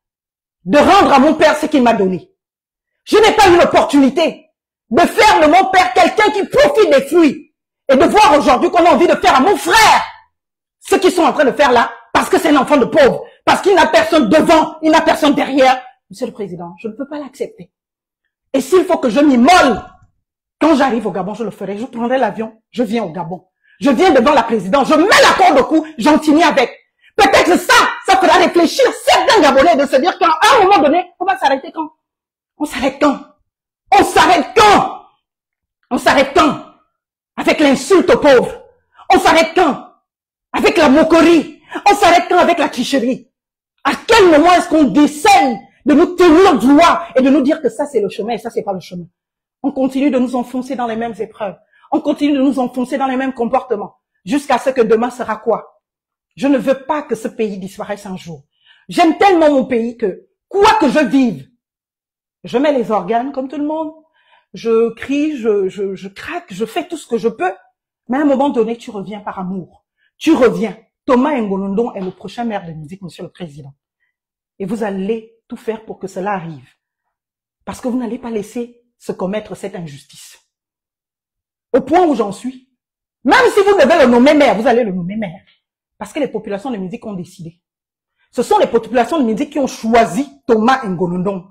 de rendre à mon père ce qu'il m'a donné. Je n'ai pas eu l'opportunité de faire de mon père quelqu'un qui profite des fruits. Et de voir aujourd'hui qu'on a envie de faire à mon frère ce qu'ils sont en train de faire là, parce que c'est un enfant de pauvre, parce qu'il n'a personne devant, il n'a personne derrière. Monsieur le Président, je ne peux pas l'accepter. Et s'il faut que je m'immole, quand j'arrive au Gabon, je le ferai. Je prendrai l'avion, je viens au Gabon. Je viens devant la présidente, je mets la corde au cou, j'en finis avec. Peut-être ça fera réfléchir certains Gabonais de se dire qu'à un moment donné, on va s'arrêter quand? On s'arrête quand? On s'arrête quand? On s'arrête quand? Avec l'insulte aux pauvres. On s'arrête quand? Avec la moquerie. On s'arrête quand avec la tricherie? À quel moment est-ce qu'on décèle de nous tenir droit et de nous dire que ça c'est le chemin et ça c'est pas le chemin? On continue de nous enfoncer dans les mêmes épreuves. On continue de nous enfoncer dans les mêmes comportements. Jusqu'à ce que demain sera quoi? Je ne veux pas que ce pays disparaisse un jour. J'aime tellement mon pays que, quoi que je vive, je mets les organes comme tout le monde. Je crie, je craque, je fais tout ce que je peux. Mais à un moment donné, tu reviens par amour. Tu reviens. Thomas Ngolondon est le prochain maire de Mindik, monsieur le président. Et vous allez tout faire pour que cela arrive. Parce que vous n'allez pas laisser se commettre cette injustice. Au point où j'en suis, même si vous devez le nommer maire, vous allez le nommer maire. Parce que les populations de Mindik ont décidé. Ce sont les populations de Mindik qui ont choisi Thomas Ngolondon.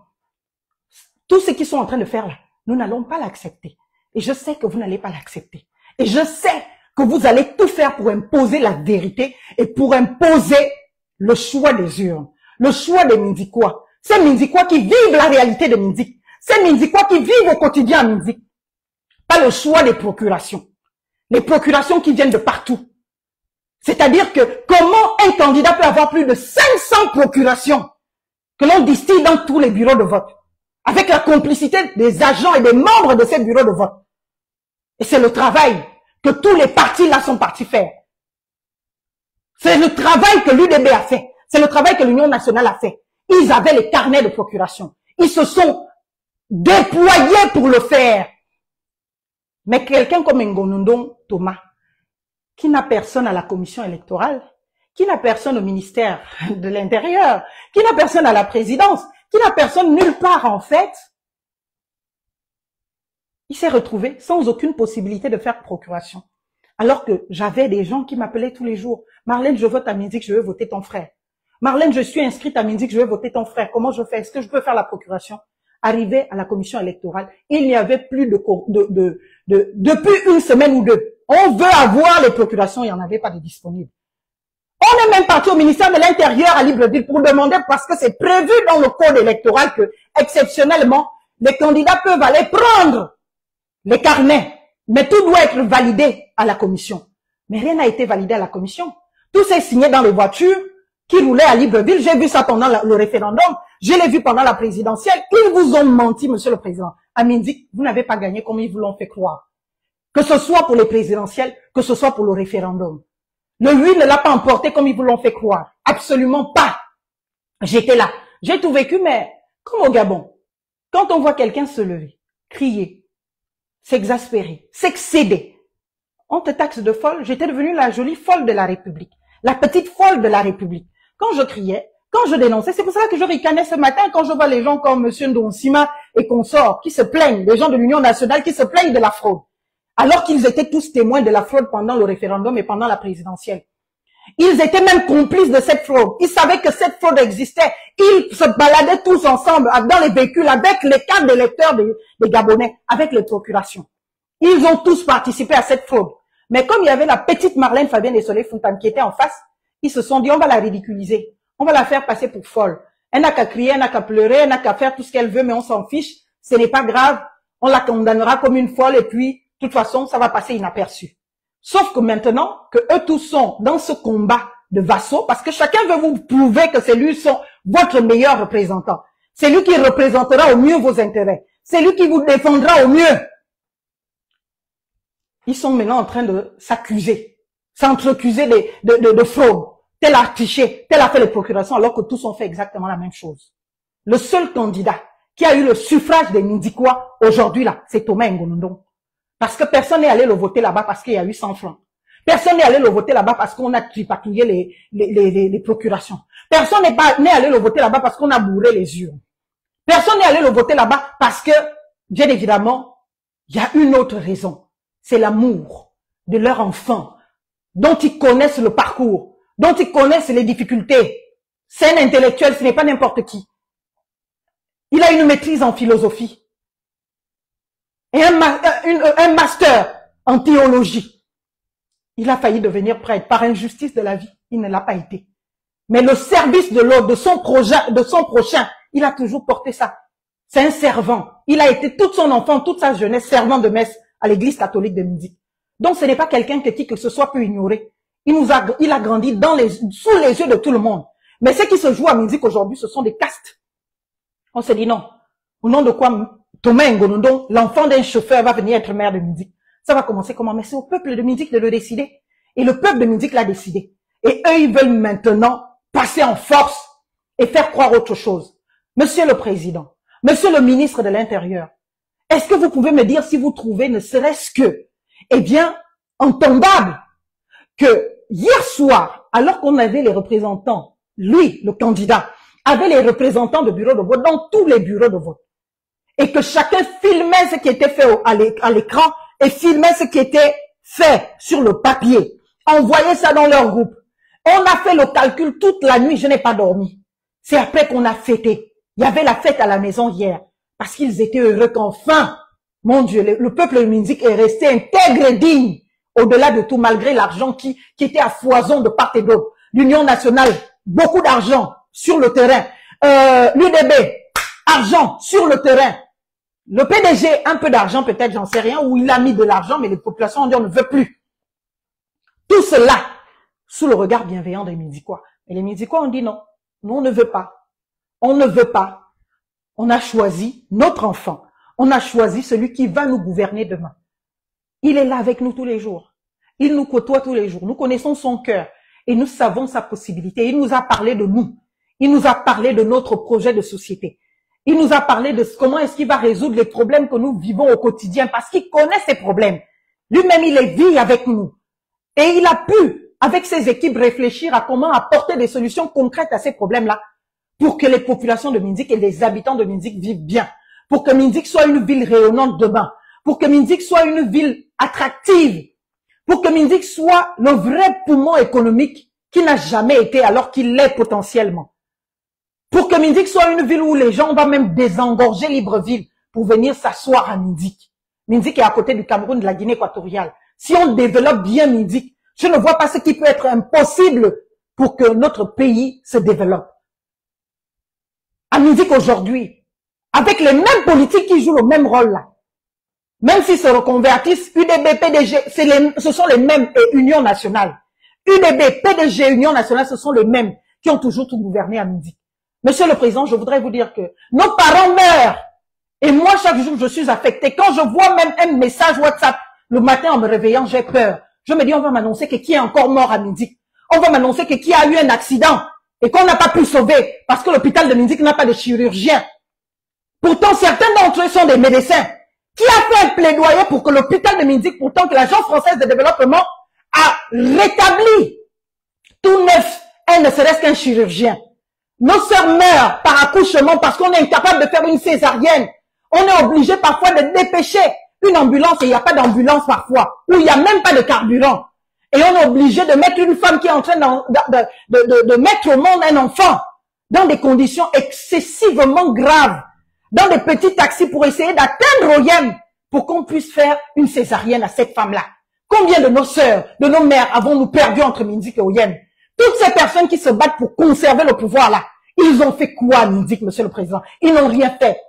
Tout ce qu'ils sont en train de faire là, nous n'allons pas l'accepter. Et je sais que vous n'allez pas l'accepter. Et je sais que vous allez tout faire pour imposer la vérité et pour imposer le choix des urnes. Le choix des Mindikois. Ces Mindikois qui vivent la réalité de Mindik. Ces Mindikois qui vivent au quotidien à Mindik. Pas le choix des procurations. Les procurations qui viennent de partout. C'est-à-dire que comment un candidat peut avoir plus de 500 procurations que l'on distille dans tous les bureaux de vote, avec la complicité des agents et des membres de ces bureaux de vote. Et c'est le travail que tous les partis là sont partis faire. C'est le travail que l'UDB a fait. C'est le travail que l'Union nationale a fait. Ils avaient les carnets de procuration. Ils se sont déployés pour le faire. Mais quelqu'un comme Ngolondon Thomas, qui n'a personne à la commission électorale, qui n'a personne au ministère de l'Intérieur, qui n'a personne à la présidence, qui n'a personne nulle part en fait, il s'est retrouvé sans aucune possibilité de faire procuration. Alors que j'avais des gens qui m'appelaient tous les jours. Marlène, je vote à Minzik, je veux voter ton frère. Marlène, je suis inscrite à Minzik, je veux voter ton frère. Comment je fais? Est-ce que je peux faire la procuration? Arrivé à la commission électorale, il n'y avait plus depuis une semaine ou deux. On veut avoir les procurations, il n'y en avait pas de disponibles. On est même parti au ministère de l'Intérieur à Libreville pour demander, parce que c'est prévu dans le code électoral que, exceptionnellement, les candidats peuvent aller prendre les carnets. Mais tout doit être validé à la commission. Mais rien n'a été validé à la commission. Tout s'est signé dans les voitures qui roulaient à Libreville. J'ai vu ça pendant le référendum. Je l'ai vu pendant la présidentielle. Ils vous ont menti, monsieur le président. À Minzik, vous n'avez pas gagné comme ils vous l'ont fait croire. Que ce soit pour les présidentielles, que ce soit pour le référendum. Le oui ne l'a pas emporté comme ils vous l'ont fait croire. Absolument pas. J'étais là. J'ai tout vécu, mais comme au Gabon, quand on voit quelqu'un se lever, crier, s'exaspérer, s'excéder, on te taxe de folle. J'étais devenue la jolie folle de la République. La petite folle de la République. Quand je criais, quand je dénonçais, c'est pour ça que je ricanais ce matin quand je vois les gens comme M. Ndonsima et consorts qui se plaignent, les gens de l'Union nationale qui se plaignent de la fraude. Alors qu'ils étaient tous témoins de la fraude pendant le référendum et pendant la présidentielle. Ils étaient même complices de cette fraude. Ils savaient que cette fraude existait. Ils se baladaient tous ensemble dans les véhicules avec les cartes d'électeurs des Gabonais, avec les procurations. Ils ont tous participé à cette fraude. Mais comme il y avait la petite Marlène Fabienne et Soleil Fontane qui était en face, ils se sont dit, on va la ridiculiser. On va la faire passer pour folle. Elle n'a qu'à crier, elle n'a qu'à pleurer, elle n'a qu'à faire tout ce qu'elle veut, mais on s'en fiche. Ce n'est pas grave. On la condamnera comme une folle et puis, de toute façon, ça va passer inaperçu. Sauf que maintenant, que eux tous sont dans ce combat de vassaux, parce que chacun veut vous prouver que c'est lui votre meilleur représentant. C'est lui qui représentera au mieux vos intérêts. C'est lui qui vous défendra au mieux. Ils sont maintenant en train de s'accuser, s'entreaccuser de fraude. Tel a triché, tel a fait les procurations, alors que tous ont fait exactement la même chose. Le seul candidat qui a eu le suffrage des Mindikois aujourd'hui là, c'est Thomas Ngonondon. Parce que personne n'est allé le voter là-bas parce qu'il y a eu 100 francs. Personne n'est allé le voter là-bas parce qu'on a tripatouillé les procurations. Personne n'est allé le voter là-bas parce qu'on a bourré les urnes. Personne n'est allé le voter là-bas parce que, bien évidemment, il y a une autre raison. C'est l'amour de leur enfant, dont ils connaissent le parcours, dont ils connaissent les difficultés. C'est un intellectuel, ce n'est pas n'importe qui. Il a une maîtrise en philosophie. Et un master en théologie. Il a failli devenir prêtre par injustice de la vie. Il ne l'a pas été. Mais le service de l'autre, de son prochain, il a toujours porté ça. C'est un servant. Il a été toute son enfant, toute sa jeunesse, servant de messe à l'église catholique de Minzik. Donc ce n'est pas quelqu'un que ce soit peut ignorer. Il a grandi sous les yeux de tout le monde. Mais ce qui se joue à Minzik aujourd'hui, ce sont des castes. On s'est dit non. Au nom de quoi Thomas Ngonondon, l'enfant d'un chauffeur, va venir être maire de Minzik. Ça va commencer comment? Mais c'est au peuple de Minzik de le décider. Et le peuple de Minzik l'a décidé. Et eux, ils veulent maintenant passer en force et faire croire autre chose. Monsieur le Président, Monsieur le ministre de l'Intérieur, est-ce que vous pouvez me dire si vous trouvez ne serait-ce que, eh bien, entendable que hier soir, alors qu'on avait les représentants, lui, le candidat, avait les représentants de bureaux de vote dans tous les bureaux de vote, et que chacun filmait ce qui était fait à l'écran et filmait ce qui était fait sur le papier, envoyait ça dans leur groupe. On a fait le calcul toute la nuit, je n'ai pas dormi. C'est après qu'on a fêté. Il y avait la fête à la maison hier, parce qu'ils étaient heureux qu'enfin, mon Dieu, le peuple de Minzik est resté intègre et digne, au-delà de tout, malgré l'argent qui était à foison de part et d'autre. L'Union nationale, beaucoup d'argent sur le terrain. L'UDB, argent sur le terrain. Le PDG, un peu d'argent peut-être, j'en sais rien, où il a mis de l'argent, mais les populations ont dit on ne veut plus. Tout cela, sous le regard bienveillant des Minzikois. Et les Minzikois ont dit non, nous on ne veut pas. On ne veut pas. On a choisi notre enfant. On a choisi celui qui va nous gouverner demain. Il est là avec nous tous les jours. Il nous côtoie tous les jours. Nous connaissons son cœur et nous savons sa possibilité. Il nous a parlé de nous. Il nous a parlé de notre projet de société. Il nous a parlé de comment est-ce qu'il va résoudre les problèmes que nous vivons au quotidien parce qu'il connaît ces problèmes. Lui-même, il les vit avec nous. Et il a pu, avec ses équipes, réfléchir à comment apporter des solutions concrètes à ces problèmes-là pour que les populations de Minzik et les habitants de Minzik vivent bien. Pour que Minzik soit une ville rayonnante demain. Pour que Minzik soit une ville attractive. pour que Minzik soit le vrai poumon économique qui n'a jamais été alors qu'il l'est potentiellement. Pour que Minzik soit une ville où les gens vont même désengorger Libreville pour venir s'asseoir à Minzik. Minzik est à côté du Cameroun, de la Guinée équatoriale. Si on développe bien Minzik, je ne vois pas ce qui peut être impossible pour que notre pays se développe. À Minzik aujourd'hui, avec les mêmes politiques qui jouent le même rôle là, même s'ils se reconvertissent, UDB, PDG, ce sont les mêmes, et Union nationale. UDB, PDG, Union nationale, ce sont les mêmes qui ont toujours tout gouverné à Minzik. Monsieur le Président, je voudrais vous dire que nos parents meurent. Et moi, chaque jour, je suis affectée. Quand je vois même un message WhatsApp, le matin en me réveillant, j'ai peur. Je me dis, on va m'annoncer que qui est encore mort à Minzik. On va m'annoncer que qui a eu un accident et qu'on n'a pas pu sauver parce que l'hôpital de Minzik n'a pas de chirurgien. Pourtant, certains d'entre eux sont des médecins. Qui a fait un plaidoyer pour que l'hôpital de Minzik, pourtant que l'Agence française de développement a rétabli tout neuf, elle ne serait-ce qu'un chirurgien. Nos sœurs meurent par accouchement parce qu'on est incapable de faire une césarienne. On est obligé parfois de dépêcher une ambulance et il n'y a pas d'ambulance parfois, ou il n'y a même pas de carburant. Et on est obligé de mettre une femme qui est en train de mettre au monde un enfant dans des conditions excessivement graves, dans des petits taxis pour essayer d'atteindre Oyem pour qu'on puisse faire une césarienne à cette femme-là. Combien de nos sœurs, de nos mères avons-nous perdu entre Minzik et Oyem? Toutes ces personnes qui se battent pour conserver le pouvoir là, ils ont fait quoi, Minzik, Monsieur le Président? Ils n'ont rien fait.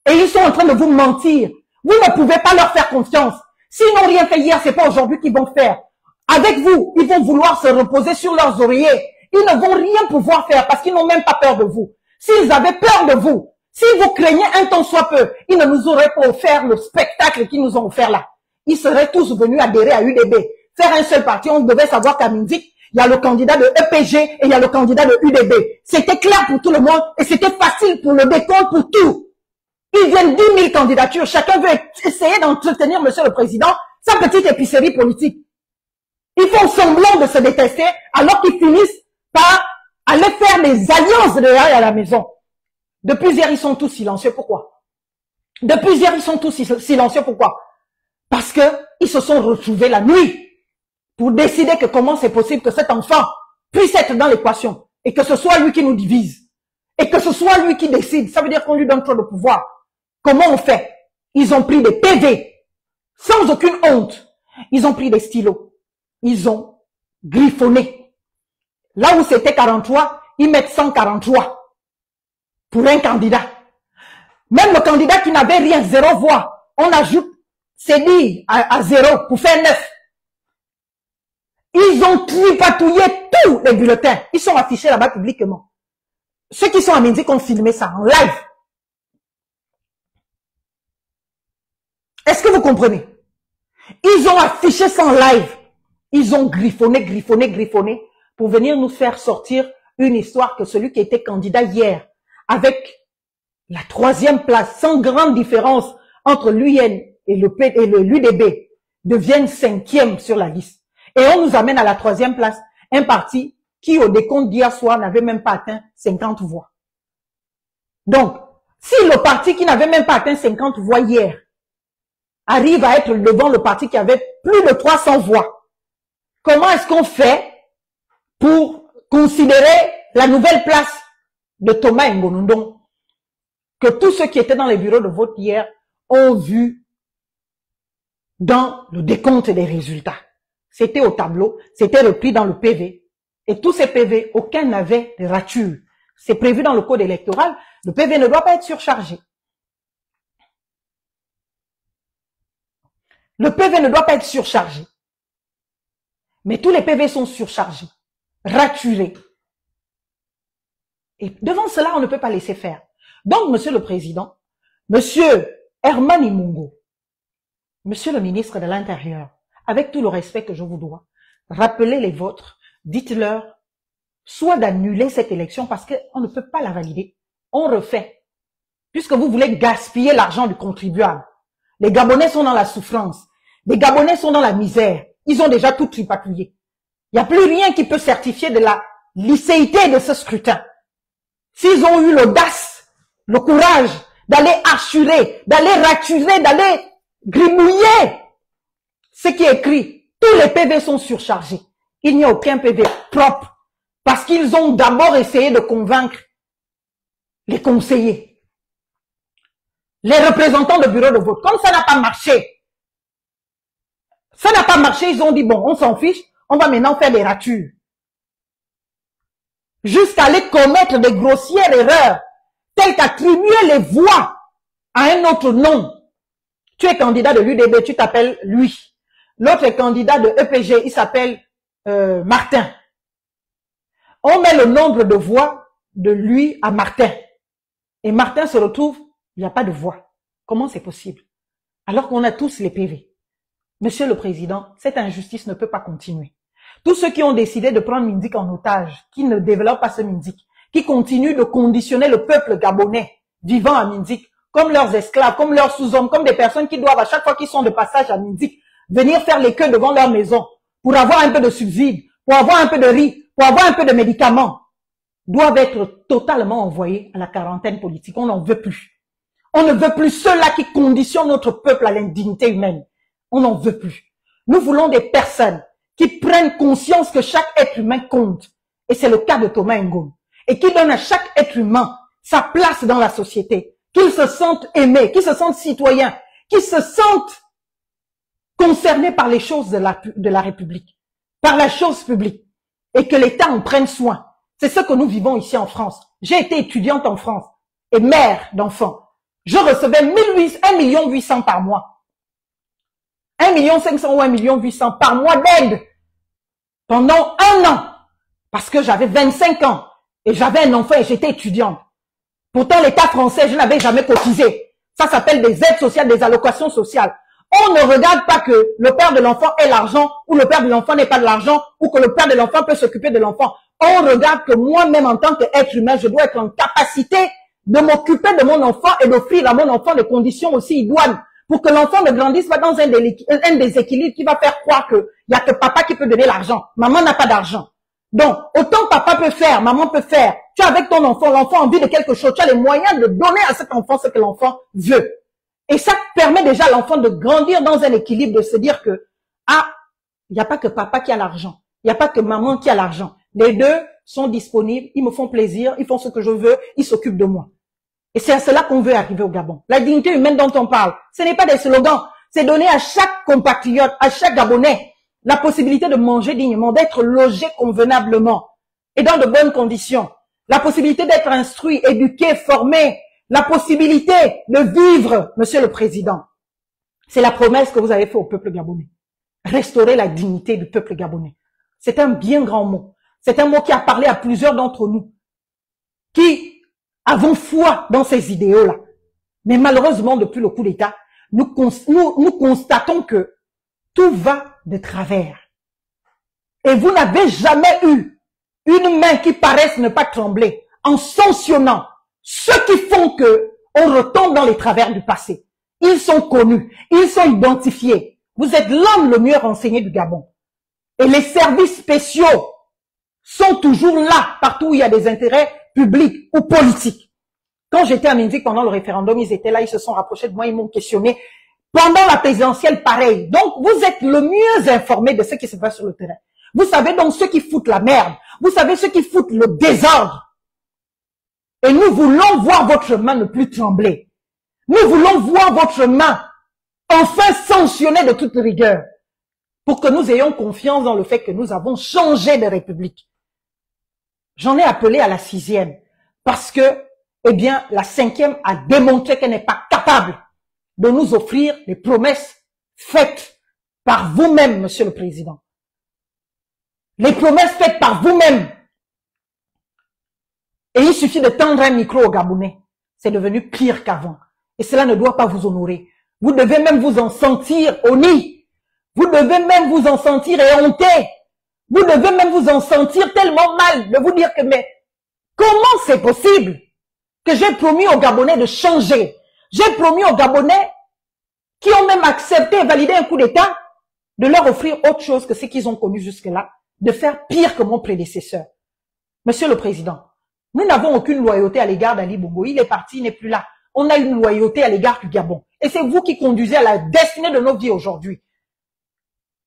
Et ils sont en train de vous mentir. Vous ne pouvez pas leur faire confiance. S'ils n'ont rien fait hier, c'est pas aujourd'hui qu'ils vont faire. Avec vous, ils vont vouloir se reposer sur leurs oreillers. Ils ne vont rien pouvoir faire parce qu'ils n'ont même pas peur de vous. S'ils avaient peur de vous, si vous craignez un tant soit peu, ils ne nous auraient pas offert le spectacle qu'ils nous ont offert là. Ils seraient tous venus adhérer à UDB. Faire un seul parti, on devait savoir qu'à Minzik, il y a le candidat de EPG et il y a le candidat de UDB. C'était clair pour tout le monde et c'était facile pour le décompte, pour tout. Ils viennent 10 000 candidatures. Chacun veut essayer d'entretenir, Monsieur le Président, sa petite épicerie politique. Ils font semblant de se détester alors qu'ils finissent par aller faire des alliances derrière à la maison. Depuis hier, ils sont tous silencieux. Pourquoi? Depuis hier, ils sont tous silencieux. Pourquoi? Parce que ils se sont retrouvés la nuit pour décider que comment c'est possible que cet enfant puisse être dans l'équation et que ce soit lui qui nous divise et que ce soit lui qui décide. Ça veut dire qu'on lui donne trop de pouvoir. Comment on fait? Ils ont pris des PV sans aucune honte. Ils ont pris des stylos. Ils ont griffonné. Là où c'était 43, ils mettent 143 pour un candidat. Même le candidat qui n'avait rien, 0 voix, on ajoute, c'est dit à 0 pour faire 9. Ils ont tripatouillé tous les bulletins. Ils sont affichés là-bas publiquement. Ceux qui sont à Minzik ont filmé ça en live. Est-ce que vous comprenez? Ils ont affiché ça en live. Ils ont griffonné pour venir nous faire sortir une histoire que celui qui était candidat hier, avec la 3e place, sans grande différence entre l'UN et l'UDB, devienne 5e sur la liste. Et on nous amène à la 3e place, un parti qui, au décompte d'hier soir, n'avait même pas atteint 50 voix. Donc, si le parti qui n'avait même pas atteint 50 voix hier arrive à être devant le parti qui avait plus de 300 voix, comment est-ce qu'on fait pour considérer la nouvelle place de Thomas Ngonundong que tous ceux qui étaient dans les bureaux de vote hier ont vu dans le décompte des résultats? C'était au tableau, c'était repris dans le PV. Et tous ces PV, aucun n'avait de rature. C'est prévu dans le code électoral, le PV ne doit pas être surchargé. Le PV ne doit pas être surchargé. Mais tous les PV sont surchargés, raturés. Et devant cela, on ne peut pas laisser faire. Donc, Monsieur le Président, Monsieur Herman Imungo, Monsieur le ministre de l'Intérieur, avec tout le respect que je vous dois, rappelez les vôtres, dites-leur soit d'annuler cette élection parce qu'on ne peut pas la valider. On refait. Puisque vous voulez gaspiller l'argent du contribuable. Les Gabonais sont dans la souffrance. Les Gabonais sont dans la misère. Ils ont déjà tout tripatouillé. Il n'y a plus rien qui peut certifier de la licéité de ce scrutin. S'ils ont eu l'audace, le courage d'aller assurer, d'aller raturer, d'aller grimouiller ce qui est écrit, Tous les PV sont surchargés. Il n'y a aucun PV propre parce qu'ils ont d'abord essayé de convaincre les conseillers, les représentants de bureau de vote. Comme ça n'a pas marché, ils ont dit, bon, on s'en fiche, on va maintenant faire des ratures. Jusqu'à aller commettre des grossières erreurs, telles qu'attribuer les voix à un autre nom. Tu es candidat de l'UDB, tu t'appelles lui. L'autre est candidat de EPG, il s'appelle Martin. On met le nombre de voix de lui à Martin. Et Martin se retrouve, il n'y a pas de voix. Comment c'est possible? Alors qu'on a tous les PV. Monsieur le Président, cette injustice ne peut pas continuer. Tous ceux qui ont décidé de prendre Mindik en otage, qui ne développent pas ce Mindik, qui continuent de conditionner le peuple gabonais vivant à Mindik, comme leurs esclaves, comme leurs sous-hommes, comme des personnes qui doivent, à chaque fois qu'ils sont de passage à Mindik, venir faire les queues devant leur maison pour avoir un peu de subside, pour avoir un peu de riz, pour avoir un peu de médicaments, doivent être totalement envoyés à la quarantaine politique. On n'en veut plus. On ne veut plus ceux-là qui conditionnent notre peuple à l'indignité humaine. On n'en veut plus. Nous voulons des personnes qui prennent conscience que chaque être humain compte. Et c'est le cas de Thomas Ngom. Et qui donnent à chaque être humain sa place dans la société. Qu'ils se sentent aimés, qu'ils se sentent citoyens, qu'ils se sentent concernés par les choses de la République, par la chose publique. Et que l'État en prenne soin. C'est ce que nous vivons ici en France. J'ai été étudiante en France et mère d'enfants. Je recevais 1 800 000 par mois. 1 500 000 ou 1 800 000 par mois d'aide pendant 1 an. Parce que j'avais 25 ans et j'avais un enfant et j'étais étudiante. Pourtant, l'État français, je n'avais jamais cotisé. Ça s'appelle des aides sociales, des allocations sociales. On ne regarde pas que le père de l'enfant ait l'argent ou le père de l'enfant n'ait pas de l'argent ou que le père de l'enfant peut s'occuper de l'enfant. On regarde que moi-même en tant qu'être humain, je dois être en capacité de m'occuper de mon enfant et d'offrir à mon enfant des conditions aussi idoines pour que l'enfant ne grandisse pas dans un déséquilibre qui va faire croire qu'il n'y a que papa qui peut donner l'argent. Maman n'a pas d'argent. Donc, autant papa peut faire, maman peut faire. Tu as avec ton enfant, l'enfant a envie de quelque chose. Tu as les moyens de donner à cet enfant ce que l'enfant veut. Et ça permet déjà à l'enfant de grandir dans un équilibre, de se dire que, ah, il n'y a pas que papa qui a l'argent. Il n'y a pas que maman qui a l'argent. Les deux sont disponibles, ils me font plaisir, ils font ce que je veux, ils s'occupent de moi. Et c'est à cela qu'on veut arriver au Gabon. La dignité humaine dont on parle, ce n'est pas des slogans. C'est donner à chaque compatriote, à chaque Gabonais, la possibilité de manger dignement, d'être logé convenablement et dans de bonnes conditions. La possibilité d'être instruit, éduqué, formé. La possibilité de vivre, Monsieur le Président. C'est la promesse que vous avez faite au peuple gabonais. Restaurer la dignité du peuple gabonais. C'est un bien grand mot. C'est un mot qui a parlé à plusieurs d'entre nous, qui avons foi dans ces idéaux-là. Mais malheureusement, depuis le coup d'État, nous constatons que tout va de travers. Et vous n'avez jamais eu une main qui paraisse ne pas trembler en sanctionnant ceux qui font que on retombe dans les travers du passé. Ils sont connus, ils sont identifiés. Vous êtes l'homme le mieux renseigné du Gabon. Et les services spéciaux sont toujours là, partout où il y a des intérêts publics ou politiques. Quand j'étais à Mindik pendant le référendum, ils étaient là, ils se sont rapprochés de moi, ils m'ont questionné. Pendant la présidentielle, pareil. Donc, vous êtes le mieux informé de ce qui se passe sur le terrain. Vous savez donc ceux qui foutent la merde. Vous savez ceux qui foutent le désordre. Et nous voulons voir votre main ne plus trembler. Nous voulons voir votre main enfin sanctionnée de toute rigueur. Pour que nous ayons confiance dans le fait que nous avons changé de république. J'en ai appelé à la 6e. Parce que, eh bien, la 5e a démontré qu'elle n'est pas capable de nous offrir les promesses faites par vous-même, Monsieur le Président. Les promesses faites par vous-même. Et il suffit de tendre un micro aux Gabonais. C'est devenu pire qu'avant. Et cela ne doit pas vous honorer. Vous devez même vous en sentir honni. Vous devez même vous en sentir éhonté. Vous devez même vous en sentir tellement mal de vous dire que, mais comment c'est possible que j'ai promis aux Gabonais de changer? J'ai promis aux Gabonais qui ont même accepté et validé un coup d'État de leur offrir autre chose que ce qu'ils ont connu jusque-là, de faire pire que mon prédécesseur. Monsieur le Président, nous n'avons aucune loyauté à l'égard d'Ali Bongo. Il est parti, il n'est plus là. On a une loyauté à l'égard du Gabon. Et c'est vous qui conduisez à la destinée de nos vies aujourd'hui.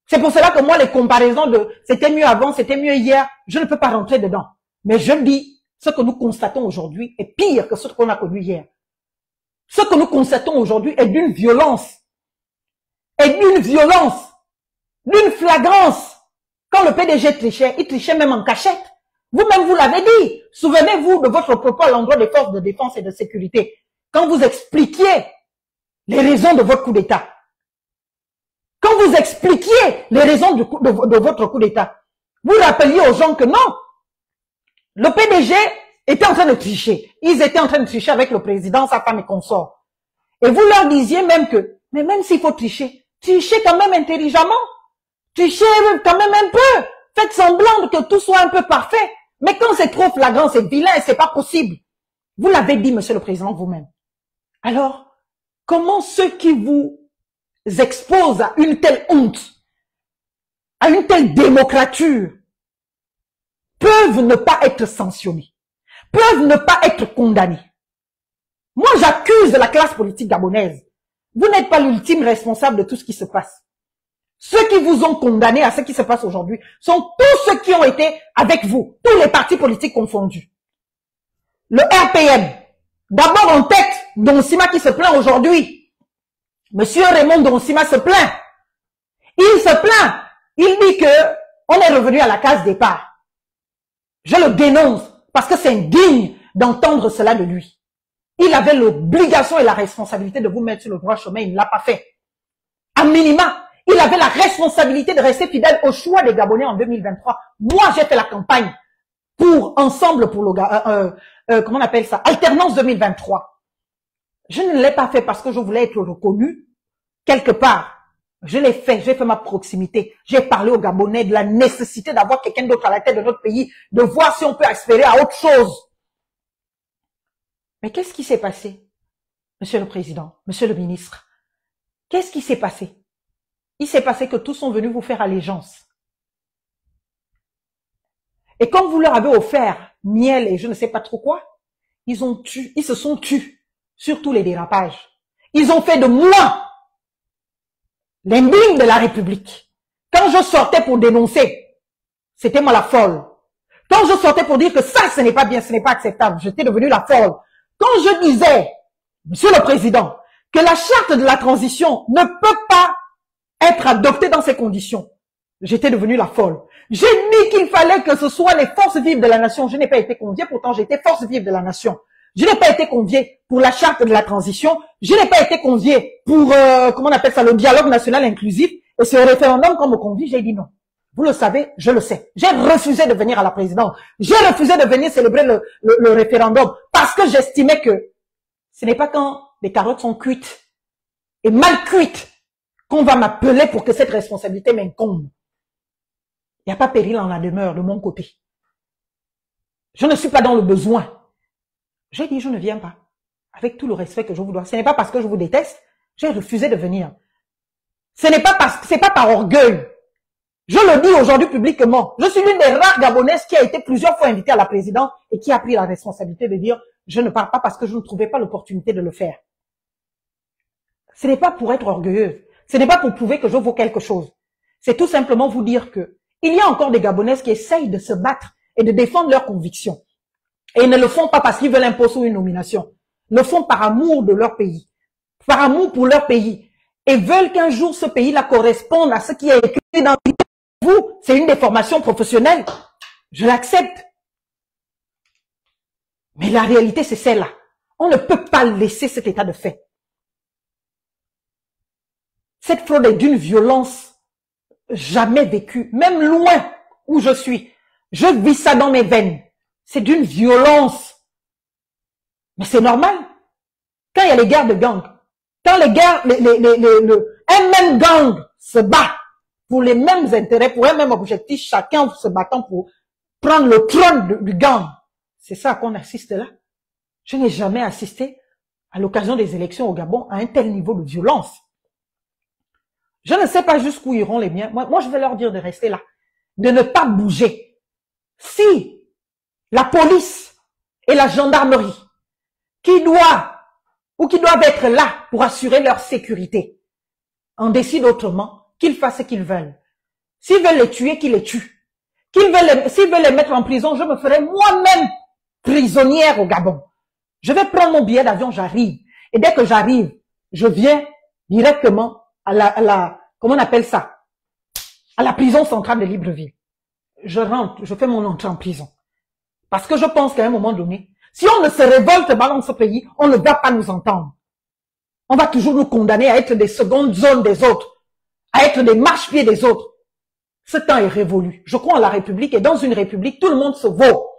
C'est pour cela que moi, les comparaisons de c'était mieux avant, c'était mieux hier, je ne peux pas rentrer dedans. Mais je dis, ce que nous constatons aujourd'hui est pire que ce qu'on a connu hier. Ce que nous constatons aujourd'hui est d'une violence. D'une flagrance. Quand le PDG trichait, il trichait même en cachette. Vous-même, vous l'avez dit. Souvenez-vous de votre propos à l'endroit des forces de défense et de sécurité. Quand vous expliquiez les raisons de votre coup d'État. Quand vous expliquiez les raisons de votre coup d'État, vous rappeliez aux gens que non, le PDG était en train de tricher. Ils étaient en train de tricher avec le président, sa femme et consorts. Et vous leur disiez même que, mais même s'il faut tricher, trichez quand même intelligemment. Trichez quand même un peu. Faites semblant que tout soit un peu parfait. Mais quand c'est trop flagrant, c'est vilain et c'est pas possible. Vous l'avez dit, monsieur le président, vous-même. Alors, comment ceux qui vous exposent à une telle honte, à une telle démocrature, peuvent ne pas être sanctionnés, peuvent ne pas être condamnés? Moi, j'accuse la classe politique gabonaise. Vous n'êtes pas l'ultime responsable de tout ce qui se passe. Ceux qui vous ont condamné à ce qui se passe aujourd'hui sont tous ceux qui ont été avec vous, tous les partis politiques confondus. Le RPM, d'abord en tête, Donsima qui se plaint aujourd'hui. Monsieur Raymond Donsima se plaint. Il se plaint. Il dit que on est revenu à la case départ. Je le dénonce parce que c'est indigne d'entendre cela de lui. Il avait l'obligation et la responsabilité de vous mettre sur le droit chemin, il ne l'a pas fait. À minima, il avait la responsabilité de rester fidèle au choix des Gabonais en 2023. Moi, j'ai fait la campagne pour Ensemble pour le comment on appelle ça, Alternance 2023. Je ne l'ai pas fait parce que je voulais être reconnu quelque part. Je l'ai fait, j'ai fait ma proximité. J'ai parlé aux Gabonais de la nécessité d'avoir quelqu'un d'autre à la tête de notre pays, de voir si on peut espérer à autre chose. Mais qu'est-ce qui s'est passé, monsieur le président, monsieur le ministre? Qu'est-ce qui s'est passé? Il s'est passé que tous sont venus vous faire allégeance. Et quand vous leur avez offert miel et je ne sais pas trop quoi, ils se sont tus sur tous les dérapages. Ils ont fait de moi l'indigne de la République. Quand je sortais pour dénoncer, c'était moi la folle. Quand je sortais pour dire que ça, ce n'est pas bien, ce n'est pas acceptable, j'étais devenue la folle. Quand je disais, monsieur le président, que la charte de la transition ne peut pas être adoptée dans ces conditions, j'étais devenue la folle. J'ai dit qu'il fallait que ce soit les forces vives de la nation. Je n'ai pas été conviée, pourtant j'étais force vive de la nation. Je n'ai pas été conviée pour la charte de la transition. Je n'ai pas été conviée pour, comment on appelle ça, le dialogue national inclusif. Et ce référendum qu'on me convie, j'ai dit non. Vous le savez, je le sais. J'ai refusé de venir à la présidence. J'ai refusé de venir célébrer le référendum parce que j'estimais que ce n'est pas quand les carottes sont cuites et mal cuites qu'on va m'appeler pour que cette responsabilité m'incombe. Il n'y a pas péril en la demeure de mon côté. Je ne suis pas dans le besoin. J'ai dit, je ne viens pas. Avec tout le respect que je vous dois. Ce n'est pas parce que je vous déteste. J'ai refusé de venir. Ce n'est pas c'est pas par orgueil. Je le dis aujourd'hui publiquement. Je suis l'une des rares Gabonaises qui a été plusieurs fois invitée à la présidence et qui a pris la responsabilité de dire, je ne pars pas parce que je ne trouvais pas l'opportunité de le faire. Ce n'est pas pour être orgueilleuse. Ce n'est pas pour prouver que je vaux quelque chose. C'est tout simplement vous dire que il y a encore des Gabonaises qui essayent de se battre et de défendre leurs convictions. Et ils ne le font pas parce qu'ils veulent un poste ou une nomination. Ils le font par amour de leur pays. Par amour pour leur pays. Et veulent qu'un jour ce pays-là corresponde à ce qui est écrit dans vous. C'est une déformation professionnelle. Je l'accepte. Mais la réalité, c'est celle-là. On ne peut pas laisser cet état de fait. Cette fraude est d'une violence jamais vécue. Même loin où je suis. Je vis ça dans mes veines. C'est d'une violence. Mais c'est normal. Quand il y a les guerres de gang, quand les guerres, un même gang se bat pour les mêmes intérêts, pour un même objectif, chacun se battant pour prendre le trône du gang. C'est ça qu'on assiste là. Je n'ai jamais assisté à l'occasion des élections au Gabon à un tel niveau de violence. Je ne sais pas jusqu'où iront les miens. Moi, je vais leur dire de rester là, de ne pas bouger. Si la police et la gendarmerie qui doivent être là pour assurer leur sécurité en décident autrement, qu'ils fassent ce qu'ils veulent. S'ils veulent les tuer, qu'ils les tuent. S'ils veulent les mettre en prison, je me ferai moi-même prisonnière au Gabon. Je vais prendre mon billet d'avion, j'arrive. Et dès que j'arrive, je viens directement à la, comment on appelle ça? À la prison centrale de Libreville. Je rentre, je fais mon entrée en prison. Parce que je pense qu'à un moment donné, si on ne se révolte pas dans ce pays, on ne va pas nous entendre. On va toujours nous condamner à être des secondes zones des autres, à être des marchepieds des autres. Ce temps est révolu. Je crois en la République et dans une République, tout le monde se vaut.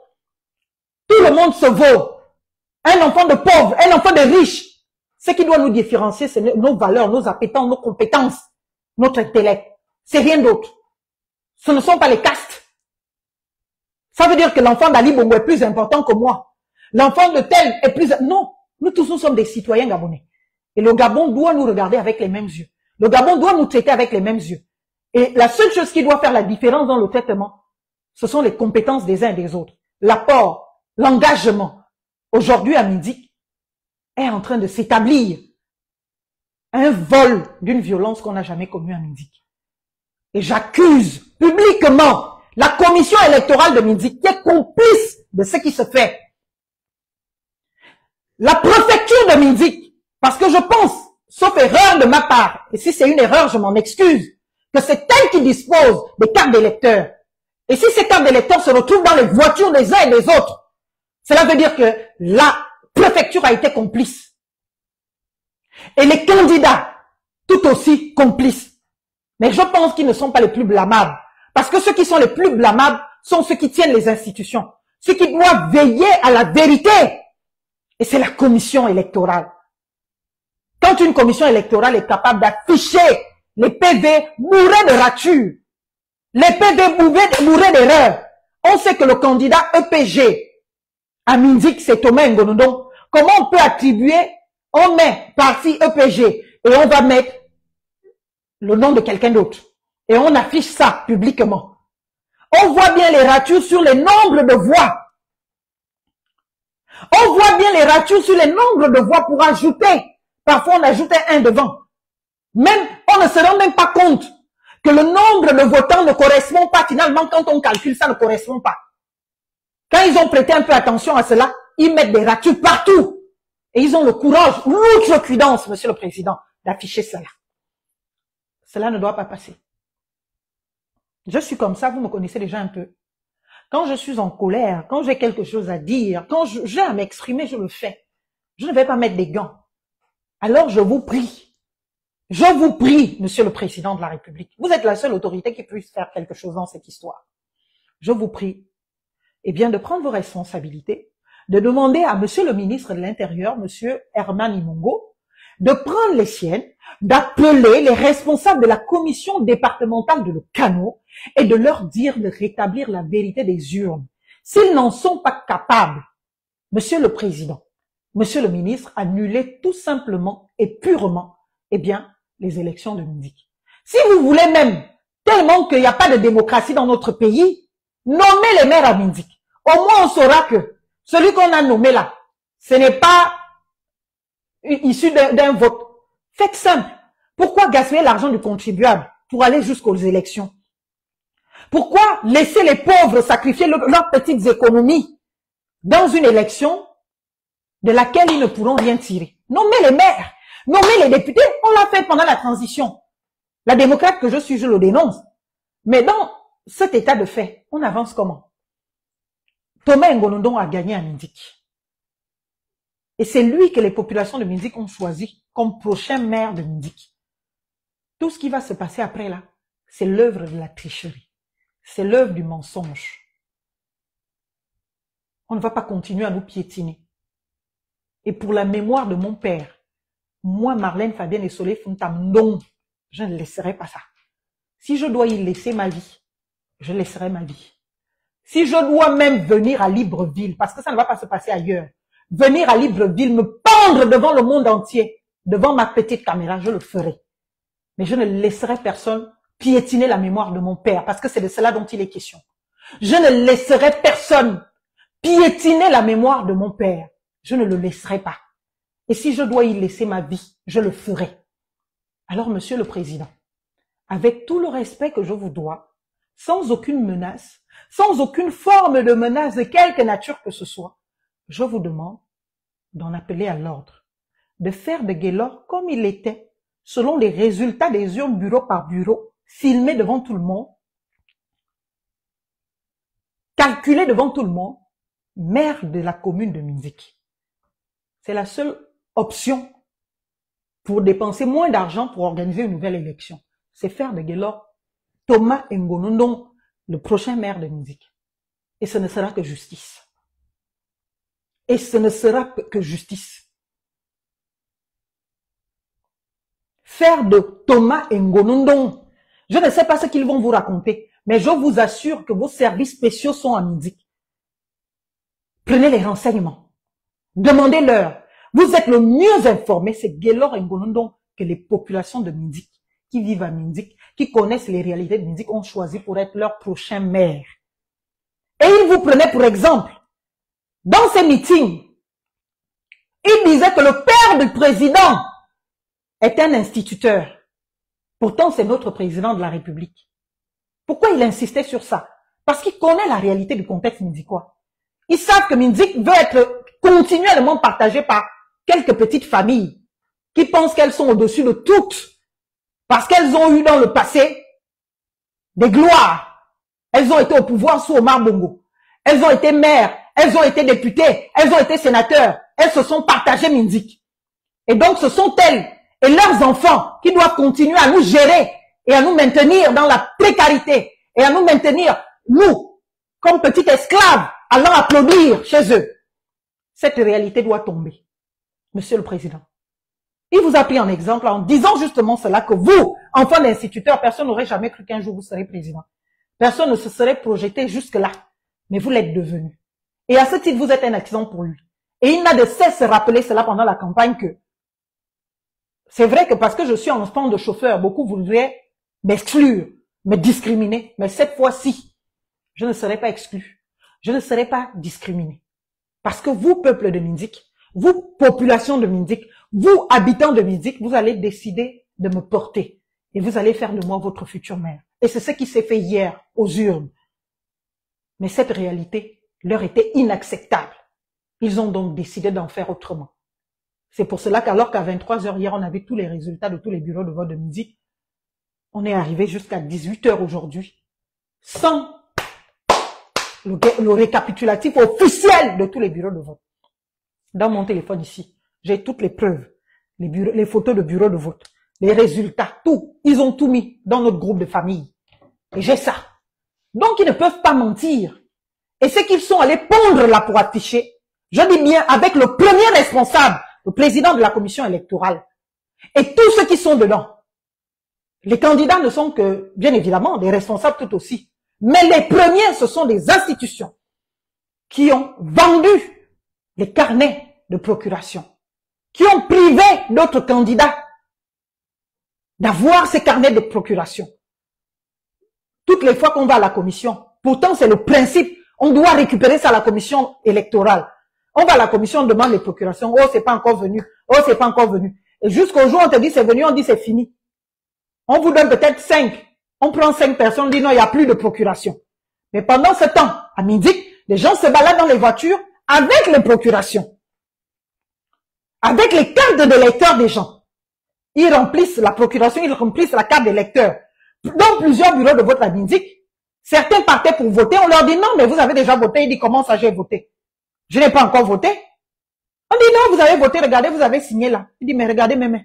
Tout le monde se vaut. Un enfant de pauvre, un enfant de riche. Ce qui doit nous différencier, c'est nos valeurs, nos appétences, nos compétences, notre intellect. C'est rien d'autre. Ce ne sont pas les castes. Ça veut dire que l'enfant d'Ali Bongo est plus important que moi. L'enfant de tel est plus... Non, nous tous nous sommes des citoyens gabonais. Et le Gabon doit nous regarder avec les mêmes yeux. Le Gabon doit nous traiter avec les mêmes yeux. Et la seule chose qui doit faire la différence dans le traitement, ce sont les compétences des uns et des autres. L'apport, l'engagement. Aujourd'hui, à Mindik est en train de s'établir un vol d'une violence qu'on n'a jamais connue à Mindik. Et j'accuse publiquement la commission électorale de Mindik qui est complice de ce qui se fait. La préfecture de Mindik, parce que je pense, sauf erreur de ma part, et si c'est une erreur, je m'en excuse, que c'est elle qui dispose des cartes d'électeurs. Et si ces cartes d'électeurs se retrouvent dans les voitures des uns et des autres, cela veut dire que la préfecture a été complice. Et les candidats, tout aussi complices. Mais je pense qu'ils ne sont pas les plus blâmables. Parce que ceux qui sont les plus blâmables sont ceux qui tiennent les institutions. Ceux qui doivent veiller à la vérité. Et c'est la commission électorale. Quand une commission électorale est capable d'afficher les PV bourrés de ratures, les PV bourrés d'erreurs, on sait que le candidat EPG à Mindik, c'est Thomas Ngonodon. Comment on peut attribuer, on met parti EPG et on va mettre le nom de quelqu'un d'autre. Et on affiche ça publiquement. On voit bien les ratures sur les nombres de voix. On voit bien les ratures sur les nombres de voix pour ajouter. Parfois, on ajoutait un devant. Même, on ne se rend même pas compte que le nombre de votants ne correspond pas. Finalement, quand on calcule, ça ne correspond pas. Quand ils ont prêté un peu attention à cela, ils mettent des ratures partout. Et ils ont le courage, l'outrecuidance, Monsieur le Président, d'afficher cela. Cela ne doit pas passer. Je suis comme ça, vous me connaissez déjà un peu. Quand je suis en colère, quand j'ai quelque chose à dire, quand j'ai à m'exprimer, je le fais. Je ne vais pas mettre des gants. Alors je vous prie, Monsieur le Président de la République, vous êtes la seule autorité qui puisse faire quelque chose dans cette histoire. Je vous prie, eh bien, de prendre vos responsabilités, de demander à Monsieur le ministre de l'Intérieur, Monsieur Herman Imongo, de prendre les siennes, d'appeler les responsables de la commission départementale de Le Kano et de leur dire de rétablir la vérité des urnes. S'ils n'en sont pas capables, Monsieur le Président, Monsieur le ministre, annulez tout simplement et purement, eh bien, les élections de Mindik. Si vous voulez même, tellement qu'il n'y a pas de démocratie dans notre pays, nommez les maires à Mindik. Au moins, on saura que celui qu'on a nommé là, ce n'est pas issu d'un vote. Faites simple. Pourquoi gaspiller l'argent du contribuable pour aller jusqu'aux élections? Pourquoi laisser les pauvres sacrifier leurs petites économies dans une élection de laquelle ils ne pourront rien tirer? Nommez les maires, nommez les députés, on l'a fait pendant la transition. La démocrate que je suis, je le dénonce. Mais dans cet état de fait, on avance comment? Thomas Ngonodon a gagné à Mindik. Et c'est lui que les populations de Mindik ont choisi comme prochain maire de Mindik. Tout ce qui va se passer après là, c'est l'œuvre de la tricherie. C'est l'œuvre du mensonge. On ne va pas continuer à nous piétiner. Et pour la mémoire de mon père, moi, Marlène Fabienne et Soleil Funtam, non, je ne laisserai pas ça. Si je dois y laisser ma vie, je laisserai ma vie. Si je dois même venir à Libreville, parce que ça ne va pas se passer ailleurs, venir à Libreville, me pendre devant le monde entier, devant ma petite caméra, je le ferai. Mais je ne laisserai personne piétiner la mémoire de mon père, parce que c'est de cela dont il est question. Je ne laisserai personne piétiner la mémoire de mon père. Je ne le laisserai pas. Et si je dois y laisser ma vie, je le ferai. Alors, Monsieur le Président, avec tout le respect que je vous dois, sans aucune menace, sans aucune forme de menace de quelque nature que ce soit, je vous demande d'en appeler à l'ordre, de faire de Gaylor comme il était, selon les résultats des urnes bureau par bureau, filmés devant tout le monde, calculés devant tout le monde, maire de la commune de Minzik. C'est la seule option pour dépenser moins d'argent pour organiser une nouvelle élection. C'est faire de Gaylor Thomas Ngonondong, le prochain maire de Minzik. Et ce ne sera que justice. Et ce ne sera que justice. Faire de Thomas Ngonondong, je ne sais pas ce qu'ils vont vous raconter, mais je vous assure que vos services spéciaux sont à Minzik. Prenez les renseignements. Demandez-leur. Vous êtes le mieux informé, c'est Gaylor Ngonondong que les populations de Minzik, qui vivent à Minzik, qui connaissent les réalités de Minzik, ont choisi pour être leur prochain maire. Et ils vous prenaient pour exemple. Dans ces meetings, il disait que le père du président est un instituteur. Pourtant, c'est notre président de la République. Pourquoi il insistait sur ça? Parce qu'il connaît la réalité du contexte minzicois. Ils savent que Minzik veut être continuellement partagé par quelques petites familles qui pensent qu'elles sont au-dessus de toutes parce qu'elles ont eu dans le passé des gloires. Elles ont été au pouvoir sous Omar Bongo. Elles ont été maires, elles ont été députées, elles ont été sénateurs. Elles se sont partagées Minzik. Et donc, ce sont elles et leurs enfants qui doivent continuer à nous gérer et à nous maintenir dans la précarité et à nous maintenir, nous, comme petits esclaves, allant applaudir chez eux. Cette réalité doit tomber. Monsieur le Président, il vous a pris en exemple en disant justement cela que vous, enfant d'instituteur, personne n'aurait jamais cru qu'un jour vous serez président. Personne ne se serait projeté jusque-là. Mais vous l'êtes devenu. Et à ce titre, vous êtes un exemple pour lui. Et il n'a de cesse de rappeler cela pendant la campagne que c'est vrai que parce que je suis enfant de chauffeur, beaucoup voudraient m'exclure, me discriminer. Mais cette fois-ci, je ne serai pas exclu. Je ne serai pas discriminé. Parce que vous, peuple de Minzik, vous, population de Minzik, vous, habitants de Minzik, vous allez décider de me porter. Et vous allez faire de moi votre futur maire. Et c'est ce qui s'est fait hier aux urnes. Mais cette réalité leur était inacceptable. Ils ont donc décidé d'en faire autrement. C'est pour cela qu'alors qu'à 23 h hier, on avait tous les résultats de tous les bureaux de vote de Minzik, on est arrivé jusqu'à 18 h aujourd'hui, sans le récapitulatif officiel de tous les bureaux de vote. Dans mon téléphone ici, j'ai toutes les preuves, les photos de bureaux de vote, les résultats, tout. Ils ont tout mis dans notre groupe de famille. Et j'ai ça. Donc, ils ne peuvent pas mentir. Et ce qu'ils sont allés pondre là pour afficher, je dis bien avec le premier responsable, le président de la commission électorale, et tous ceux qui sont dedans. Les candidats ne sont que, bien évidemment, des responsables tout aussi. Mais les premiers, ce sont des institutions qui ont vendu les carnets de procuration, qui ont privé d'autres candidats d'avoir ces carnets de procuration. Toutes les fois qu'on va à la commission, pourtant c'est le principe, on doit récupérer ça à la commission électorale. On va à la commission, on demande les procurations, oh c'est pas encore venu, oh c'est pas encore venu. Et jusqu'au jour où on te dit c'est venu, on dit c'est fini. On vous donne peut-être 5. On prend 5 personnes, on dit non, il n'y a plus de procuration. Mais pendant ce temps, à Minzik, les gens se baladent dans les voitures avec les procurations. Avec les cartes d'électeurs des gens. Ils remplissent la procuration, ils remplissent la carte d'électeur. Dans plusieurs bureaux de vote à Minzik, certains partaient pour voter, on leur dit non, mais vous avez déjà voté. Il dit comment ça j'ai voté? Je n'ai pas encore voté. On dit non, vous avez voté, regardez, vous avez signé là. Il dit mais regardez mes mains.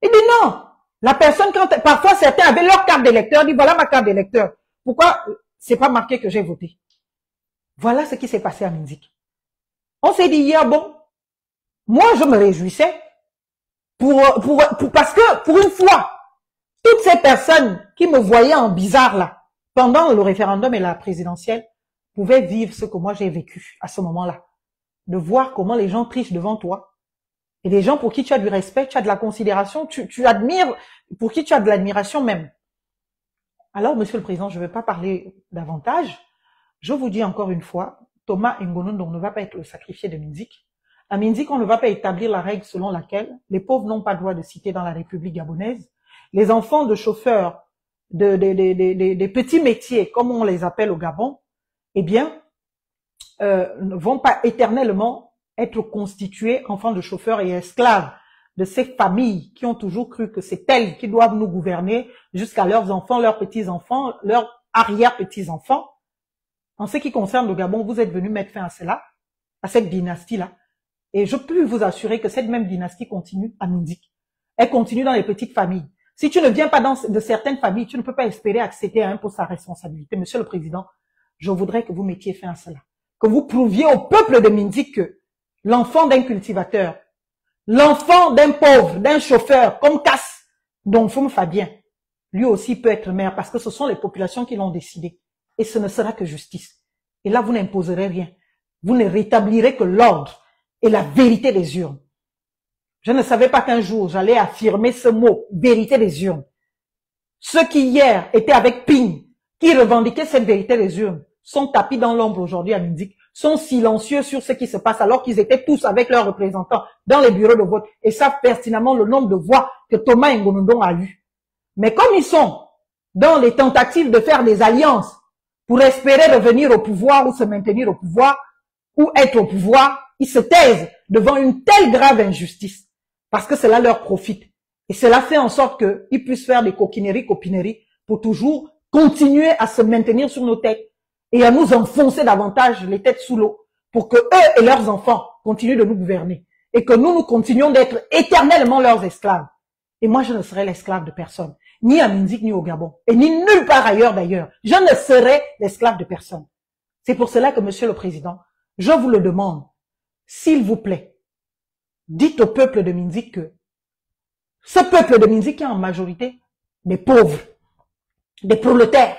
Il dit non. La personne, parfois certains avaient leur carte d'électeur, dit voilà ma carte d'électeur. Pourquoi c'est pas marqué que j'ai voté? Voilà ce qui s'est passé à Minzik. On s'est dit hier, bon, moi je me réjouissais parce que pour une fois, toutes ces personnes qui me voyaient en bizarre là, pendant le référendum et la présidentielle, pouvaient vivre ce que moi j'ai vécu à ce moment-là. De voir comment les gens trichent devant toi. Et des gens pour qui tu as du respect, tu as de la considération, tu admires, pour qui tu as de l'admiration même. Alors, Monsieur le Président, je ne vais pas parler davantage. Je vous dis encore une fois, Thomas Ngonondong ne va pas être le sacrifié de Minzik. À Minzik, on ne va pas établir la règle selon laquelle les pauvres n'ont pas droit de citer dans la République gabonaise. Les enfants de chauffeurs des petits métiers, comme on les appelle au Gabon, eh bien, ne vont pas éternellement être constitués enfants de chauffeurs et esclaves de ces familles qui ont toujours cru que c'est elles qui doivent nous gouverner jusqu'à leurs enfants, leurs petits-enfants, leurs arrière-petits-enfants. En ce qui concerne le Gabon, vous êtes venu mettre fin à cela, à cette dynastie-là. Et je peux vous assurer que cette même dynastie continue à Mindik. Elle continue dans les petites familles. Si tu ne viens pas de certaines familles, tu ne peux pas espérer accéder à un poste à responsabilité. Monsieur le Président, je voudrais que vous mettiez fin à cela. Que vous prouviez au peuple de Mindik que l'enfant d'un cultivateur, l'enfant d'un pauvre, d'un chauffeur, comme Casse, dont Foum Fabien, lui aussi peut être maire parce que ce sont les populations qui l'ont décidé. Et ce ne sera que justice. Et là, vous n'imposerez rien. Vous ne rétablirez que l'ordre et la vérité des urnes. Je ne savais pas qu'un jour, j'allais affirmer ce mot, vérité des urnes. Ceux qui hier étaient avec Ping, qui revendiquaient cette vérité des urnes, sont tapis dans l'ombre aujourd'hui à Mindik, sont silencieux sur ce qui se passe alors qu'ils étaient tous avec leurs représentants dans les bureaux de vote et savent pertinemment le nombre de voix que Thomas Ngonondon a eu. Mais comme ils sont dans les tentatives de faire des alliances pour espérer revenir au pouvoir ou se maintenir au pouvoir ou être au pouvoir, ils se taisent devant une telle grave injustice parce que cela leur profite. Et cela fait en sorte qu'ils puissent faire des coquineries pour toujours continuer à se maintenir sur nos têtes et à nous enfoncer davantage les têtes sous l'eau pour que eux et leurs enfants continuent de nous gouverner et que nous continuions d'être éternellement leurs esclaves. Et moi, je ne serai l'esclave de personne, ni à Mindik, ni au Gabon, et ni nulle part ailleurs d'ailleurs. Je ne serai l'esclave de personne. C'est pour cela que, Monsieur le Président, je vous le demande, s'il vous plaît, dites au peuple de Mindik que ce peuple de Mindik est en majorité des pauvres, des prolétaires,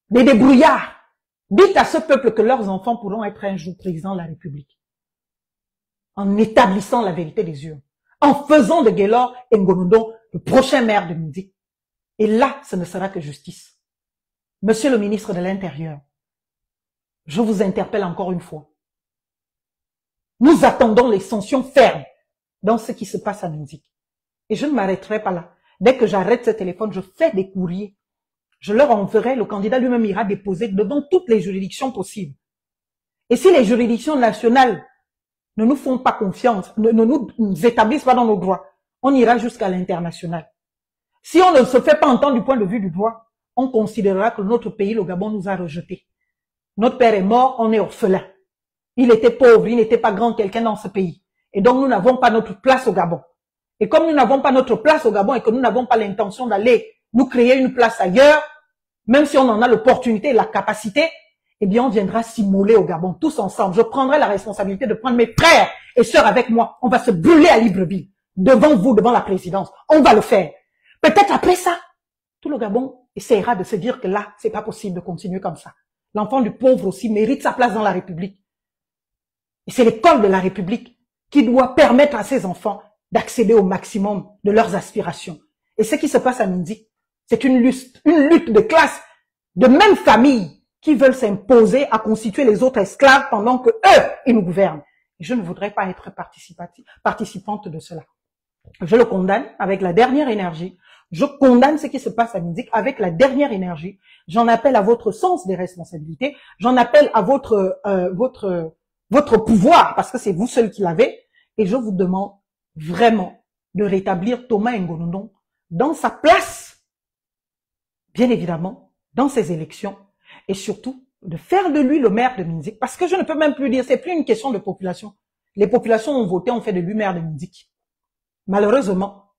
des débrouillards. Dites à ce peuple que leurs enfants pourront être un jour président de la République. En établissant la vérité des urnes. En faisant de Gaylor Ngonondon le prochain maire de Mindik. Et là, ce ne sera que justice. Monsieur le ministre de l'Intérieur, je vous interpelle encore une fois. Nous attendons les sanctions fermes dans ce qui se passe à Mindik. Et je ne m'arrêterai pas là. Dès que j'arrête ce téléphone, je fais des courriers. Je leur enverrai, le candidat lui-même ira déposer devant toutes les juridictions possibles. Et si les juridictions nationales ne nous font pas confiance, ne nous établissent pas dans nos droits, on ira jusqu'à l'international. Si on ne se fait pas entendre du point de vue du droit, on considérera que notre pays, le Gabon, nous a rejetés. Notre père est mort, on est orphelin. Il était pauvre, il n'était pas grand quelqu'un dans ce pays. Et donc nous n'avons pas notre place au Gabon. Et comme nous n'avons pas notre place au Gabon et que nous n'avons pas l'intention d'aller nous créer une place ailleurs, même si on en a l'opportunité et la capacité, eh bien on viendra s'immoler au Gabon, tous ensemble. Je prendrai la responsabilité de prendre mes frères et sœurs avec moi. On va se brûler à Libreville, devant vous, devant la présidence. On va le faire. Peut-être après ça, tout le Gabon essaiera de se dire que là, c'est pas possible de continuer comme ça. L'enfant du pauvre aussi mérite sa place dans la République. Et c'est l'école de la République qui doit permettre à ces enfants d'accéder au maximum de leurs aspirations. Et ce qui se passe à Mindik, c'est une lutte de classe, de même famille, qui veulent s'imposer à constituer les autres esclaves pendant que eux, ils nous gouvernent. Et je ne voudrais pas être participante de cela. Je le condamne avec la dernière énergie. Je condamne ce qui se passe à Mindik avec la dernière énergie. J'en appelle à votre sens des responsabilités. J'en appelle à votre pouvoir, parce que c'est vous seul qui l'avez. Et je vous demande vraiment de rétablir Thomas Ngonondon dans sa place, bien évidemment, dans ces élections, et surtout de faire de lui le maire de Mindik, parce que je ne peux même plus dire, c'est plus une question de population. Les populations ont voté, ont fait de lui maire de Mindik. Malheureusement,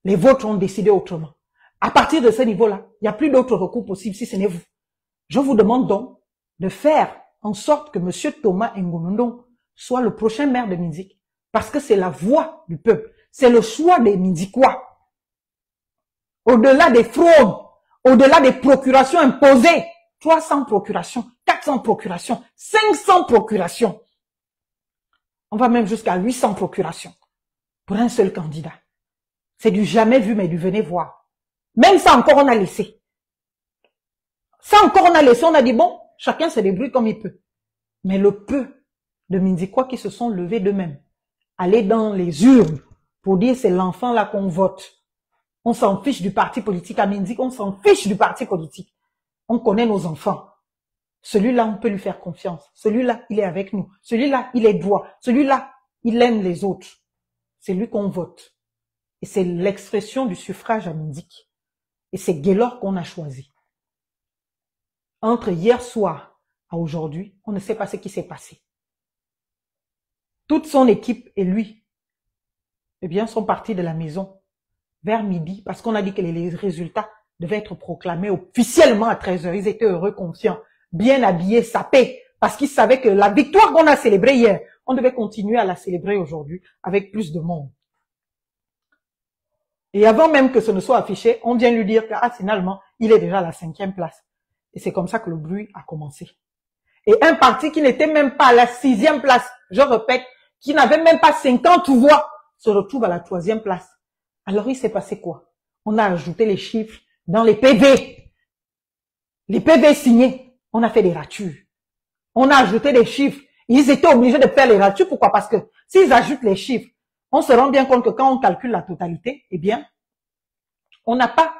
les vôtres ont décidé autrement. À partir de ce niveau-là, il n'y a plus d'autres recours possibles si ce n'est vous. Je vous demande donc de faire en sorte que M. Thomas Ngonondon soit le prochain maire de Mindik, parce que c'est la voix du peuple, c'est le choix des Mindikois. Au-delà des fraudes, au-delà des procurations imposées, 300 procurations, 400 procurations, 500 procurations. On va même jusqu'à 800 procurations pour un seul candidat. C'est du jamais vu, mais du venez voir. Même ça encore, on a laissé. Ça encore, on a laissé, on a dit, bon, chacun se débrouille comme il peut. Mais le peu de Mindikois qui se sont levés d'eux-mêmes, aller dans les urnes pour dire c'est l'enfant là qu'on vote. On s'en fiche du parti politique. Aminzik, on s'en fiche du parti politique. On connaît nos enfants. Celui-là, on peut lui faire confiance. Celui-là, il est avec nous. Celui-là, il est droit. Celui-là, il aime les autres. C'est lui qu'on vote. Et c'est l'expression du suffrage amindik. Et c'est Gaylor qu'on a choisi. Entre hier soir à aujourd'hui, on ne sait pas ce qui s'est passé. Toute son équipe et lui, eh bien, sont partis de la maison vers midi parce qu'on a dit que les résultats devaient être proclamés officiellement à 13h. Ils étaient heureux, confiants, bien habillés, sapés, parce qu'ils savaient que la victoire qu'on a célébrée hier, on devait continuer à la célébrer aujourd'hui avec plus de monde. Et avant même que ce ne soit affiché, on vient lui dire que finalement, il est déjà à la 5e place. Et c'est comme ça que le bruit a commencé. Et un parti qui n'était même pas à la 6e place, je répète, qui n'avait même pas 50 voix, se retrouve à la 3e place. Alors il s'est passé quoi? On a ajouté les chiffres dans les PV. Les PV signés, on a fait des ratures. On a ajouté des chiffres. Ils étaient obligés de faire les ratures. Pourquoi? Parce que s'ils ajoutent les chiffres, on se rend bien compte que quand on calcule la totalité, eh bien, on n'a pas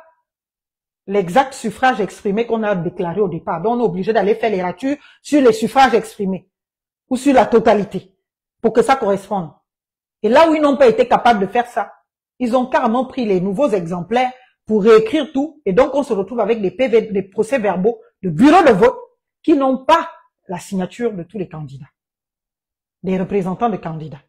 l'exact suffrage exprimé qu'on a déclaré au départ. Donc, on est obligé d'aller faire les ratures sur les suffrages exprimés ou sur la totalité pour que ça corresponde. Et là où ils n'ont pas été capables de faire ça, ils ont carrément pris les nouveaux exemplaires pour réécrire tout. Et donc, on se retrouve avec des PV, des procès-verbaux de bureaux de vote qui n'ont pas la signature de tous les candidats, des représentants de candidats.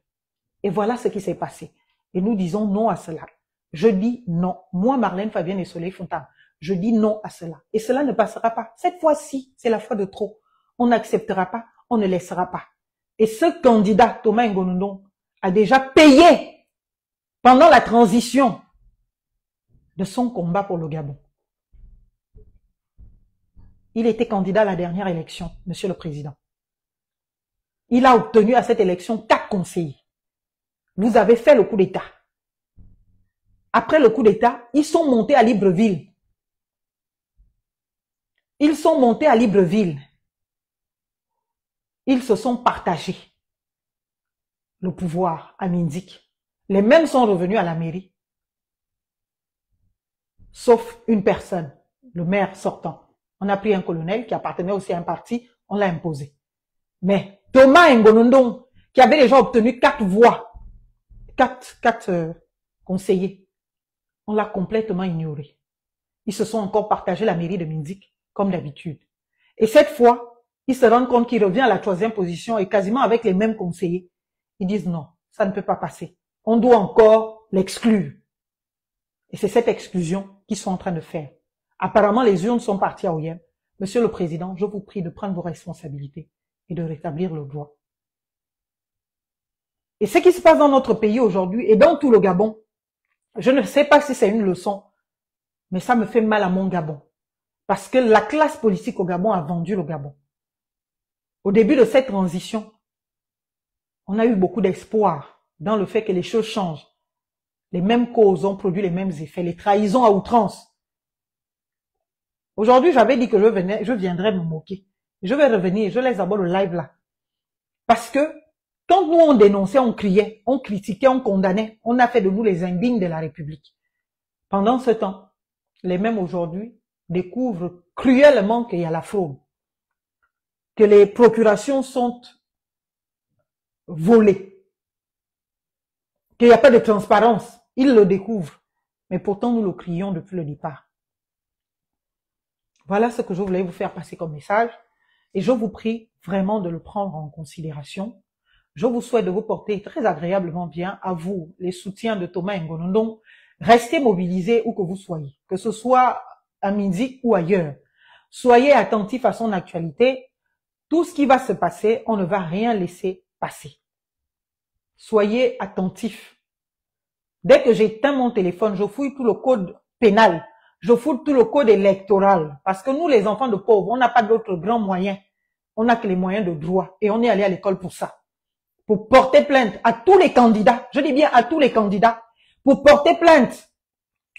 Et voilà ce qui s'est passé. Et nous disons non à cela. Je dis non. Moi, Marlène Fabienne et Soleil Fontaine, je dis non à cela. Et cela ne passera pas. Cette fois-ci, c'est la fois de trop. On n'acceptera pas, on ne laissera pas. Et ce candidat, Thomas Ngonondong, a déjà payé pendant la transition de son combat pour le Gabon. Il était candidat à la dernière élection, Monsieur le Président. Il a obtenu à cette élection 4 conseillers. Vous avez fait le coup d'État. Après le coup d'État, ils sont montés à Libreville. Ils sont montés à Libreville. Ils se sont partagés le pouvoir à Mindik. Les mêmes sont revenus à la mairie. Sauf une personne, le maire sortant. On a pris un colonel qui appartenait aussi à un parti, on l'a imposé. Mais Thomas Ngonondong, qui avait déjà obtenu 4 voix, 4 conseillers, on l'a complètement ignoré. Ils se sont encore partagés la mairie de Mindik, comme d'habitude. Et cette fois, ils se rendent compte qu'il revient à la 3e position et quasiment avec les mêmes conseillers. Ils disent non, ça ne peut pas passer. On doit encore l'exclure. Et c'est cette exclusion qu'ils sont en train de faire. Apparemment, les urnes sont parties à Oyem. Monsieur le Président, je vous prie de prendre vos responsabilités et de rétablir le droit. Et ce qui se passe dans notre pays aujourd'hui et dans tout le Gabon, je ne sais pas si c'est une leçon, mais ça me fait mal à mon Gabon. Parce que la classe politique au Gabon a vendu le Gabon. Au début de cette transition, on a eu beaucoup d'espoir dans le fait que les choses changent. Les mêmes causes ont produit les mêmes effets, les trahisons à outrance. Aujourd'hui, j'avais dit que je viendrais me moquer. Je vais revenir, je laisse d'abord le live là. Parce que quand nous on dénonçait, on criait, on critiquait, on condamnait, on a fait de nous les indignes de la République. Pendant ce temps, les mêmes aujourd'hui découvrent cruellement qu'il y a la fraude, que les procurations sont volées, qu'il n'y a pas de transparence. Ils le découvrent. Mais pourtant, nous le crions depuis le départ. Voilà ce que je voulais vous faire passer comme message. Et je vous prie vraiment de le prendre en considération. Je vous souhaite de vous porter très agréablement bien à vous, les soutiens de Thomas Ngonondong. Restez mobilisés où que vous soyez, que ce soit à Mindik ou ailleurs. Soyez attentifs à son actualité. Tout ce qui va se passer, on ne va rien laisser passer. Soyez attentifs. Dès que j'éteins mon téléphone, je fouille tout le code pénal. Je fouille tout le code électoral. Parce que nous, les enfants de pauvres, on n'a pas d'autres grands moyens. On n'a que les moyens de droit. Et on est allé à l'école pour ça. Pour porter plainte à tous les candidats. Je dis bien à tous les candidats. Pour porter plainte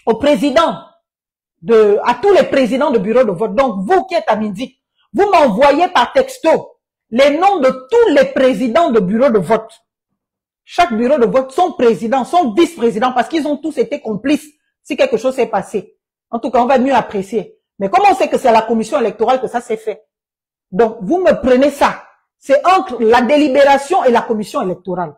au président à tous les présidents de bureau de vote. Donc, vous qui êtes à Mindik, vous m'envoyez par texto les noms de tous les présidents de bureau de vote. Chaque bureau de vote, son président, son vice-président, parce qu'ils ont tous été complices. si quelque chose s'est passé. En tout cas, on va mieux apprécier. Mais comment on sait que c'est à la commission électorale que ça s'est fait? Donc, vous me prenez ça. C'est entre la délibération et la commission électorale.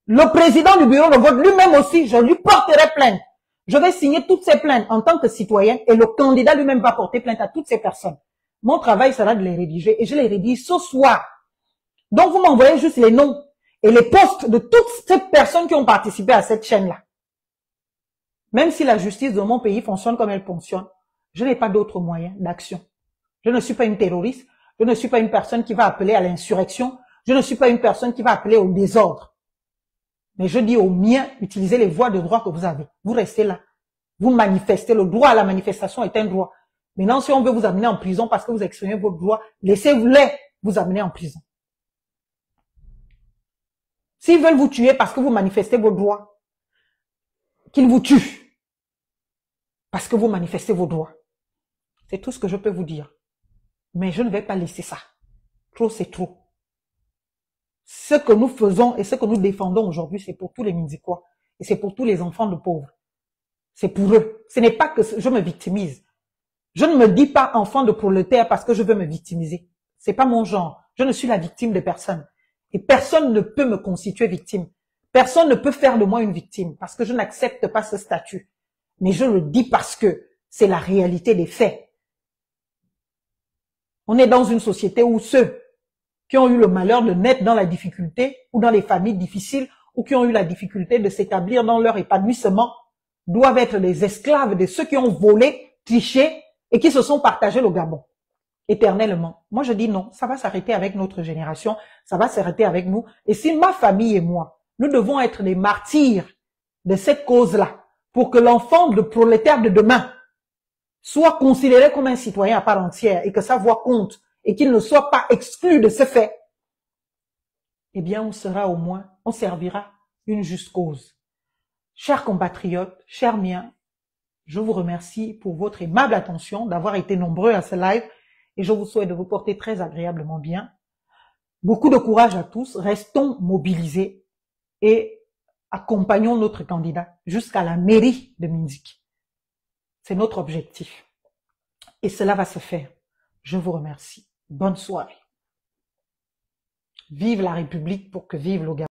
Le président du bureau de vote lui-même aussi, je lui porterai plainte. Je vais signer toutes ces plaintes en tant que citoyenne et le candidat lui-même va porter plainte à toutes ces personnes. Mon travail sera de les rédiger et je les rédige ce soir. Donc, vous m'envoyez juste les noms et les postes de toutes ces personnes qui ont participé à cette chaîne-là. Même si la justice de mon pays fonctionne comme elle fonctionne, je n'ai pas d'autre moyen d'action. Je ne suis pas une terroriste, je ne suis pas une personne qui va appeler à l'insurrection, je ne suis pas une personne qui va appeler au désordre. Mais je dis aux miens, utilisez les voies de droit que vous avez. Vous restez là. Vous manifestez. Le droit à la manifestation est un droit. Maintenant, si on veut vous amener en prison parce que vous exprimez votre droit, laissez-les vous amener en prison. S'ils veulent vous tuer parce que vous manifestez vos droits, qu'ils vous tuent parce que vous manifestez vos droits. C'est tout ce que je peux vous dire. Mais je ne vais pas laisser ça. Trop, c'est trop. Ce que nous faisons et ce que nous défendons aujourd'hui, c'est pour tous les Mindikois. Et c'est pour tous les enfants de pauvres. C'est pour eux. Ce n'est pas que je me victimise. Je ne me dis pas enfant de prolétaire parce que je veux me victimiser. C'est pas mon genre. Je ne suis la victime de personne. Et personne ne peut me constituer victime. Personne ne peut faire de moi une victime parce que je n'accepte pas ce statut. Mais je le dis parce que c'est la réalité des faits. On est dans une société où ceux qui ont eu le malheur de naître dans la difficulté ou dans les familles difficiles ou qui ont eu la difficulté de s'établir dans leur épanouissement doivent être des esclaves de ceux qui ont volé, triché et qui se sont partagés le Gabon éternellement. Moi, je dis non, ça va s'arrêter avec notre génération, ça va s'arrêter avec nous. Et si ma famille et moi, nous devons être des martyrs de cette cause-là pour que l'enfant de prolétaire de demain soit considéré comme un citoyen à part entière et que sa voix compte et qu'il ne soit pas exclu de ce fait, eh bien, on sera au moins, on servira une juste cause. Chers compatriotes, chers miens, je vous remercie pour votre aimable attention, d'avoir été nombreux à ce live et je vous souhaite de vous porter très agréablement bien. Beaucoup de courage à tous, restons mobilisés et accompagnons notre candidat jusqu'à la mairie de Minzik. C'est notre objectif. Et cela va se faire. Je vous remercie. Bonne soirée. Vive la République pour que vive le Gabon.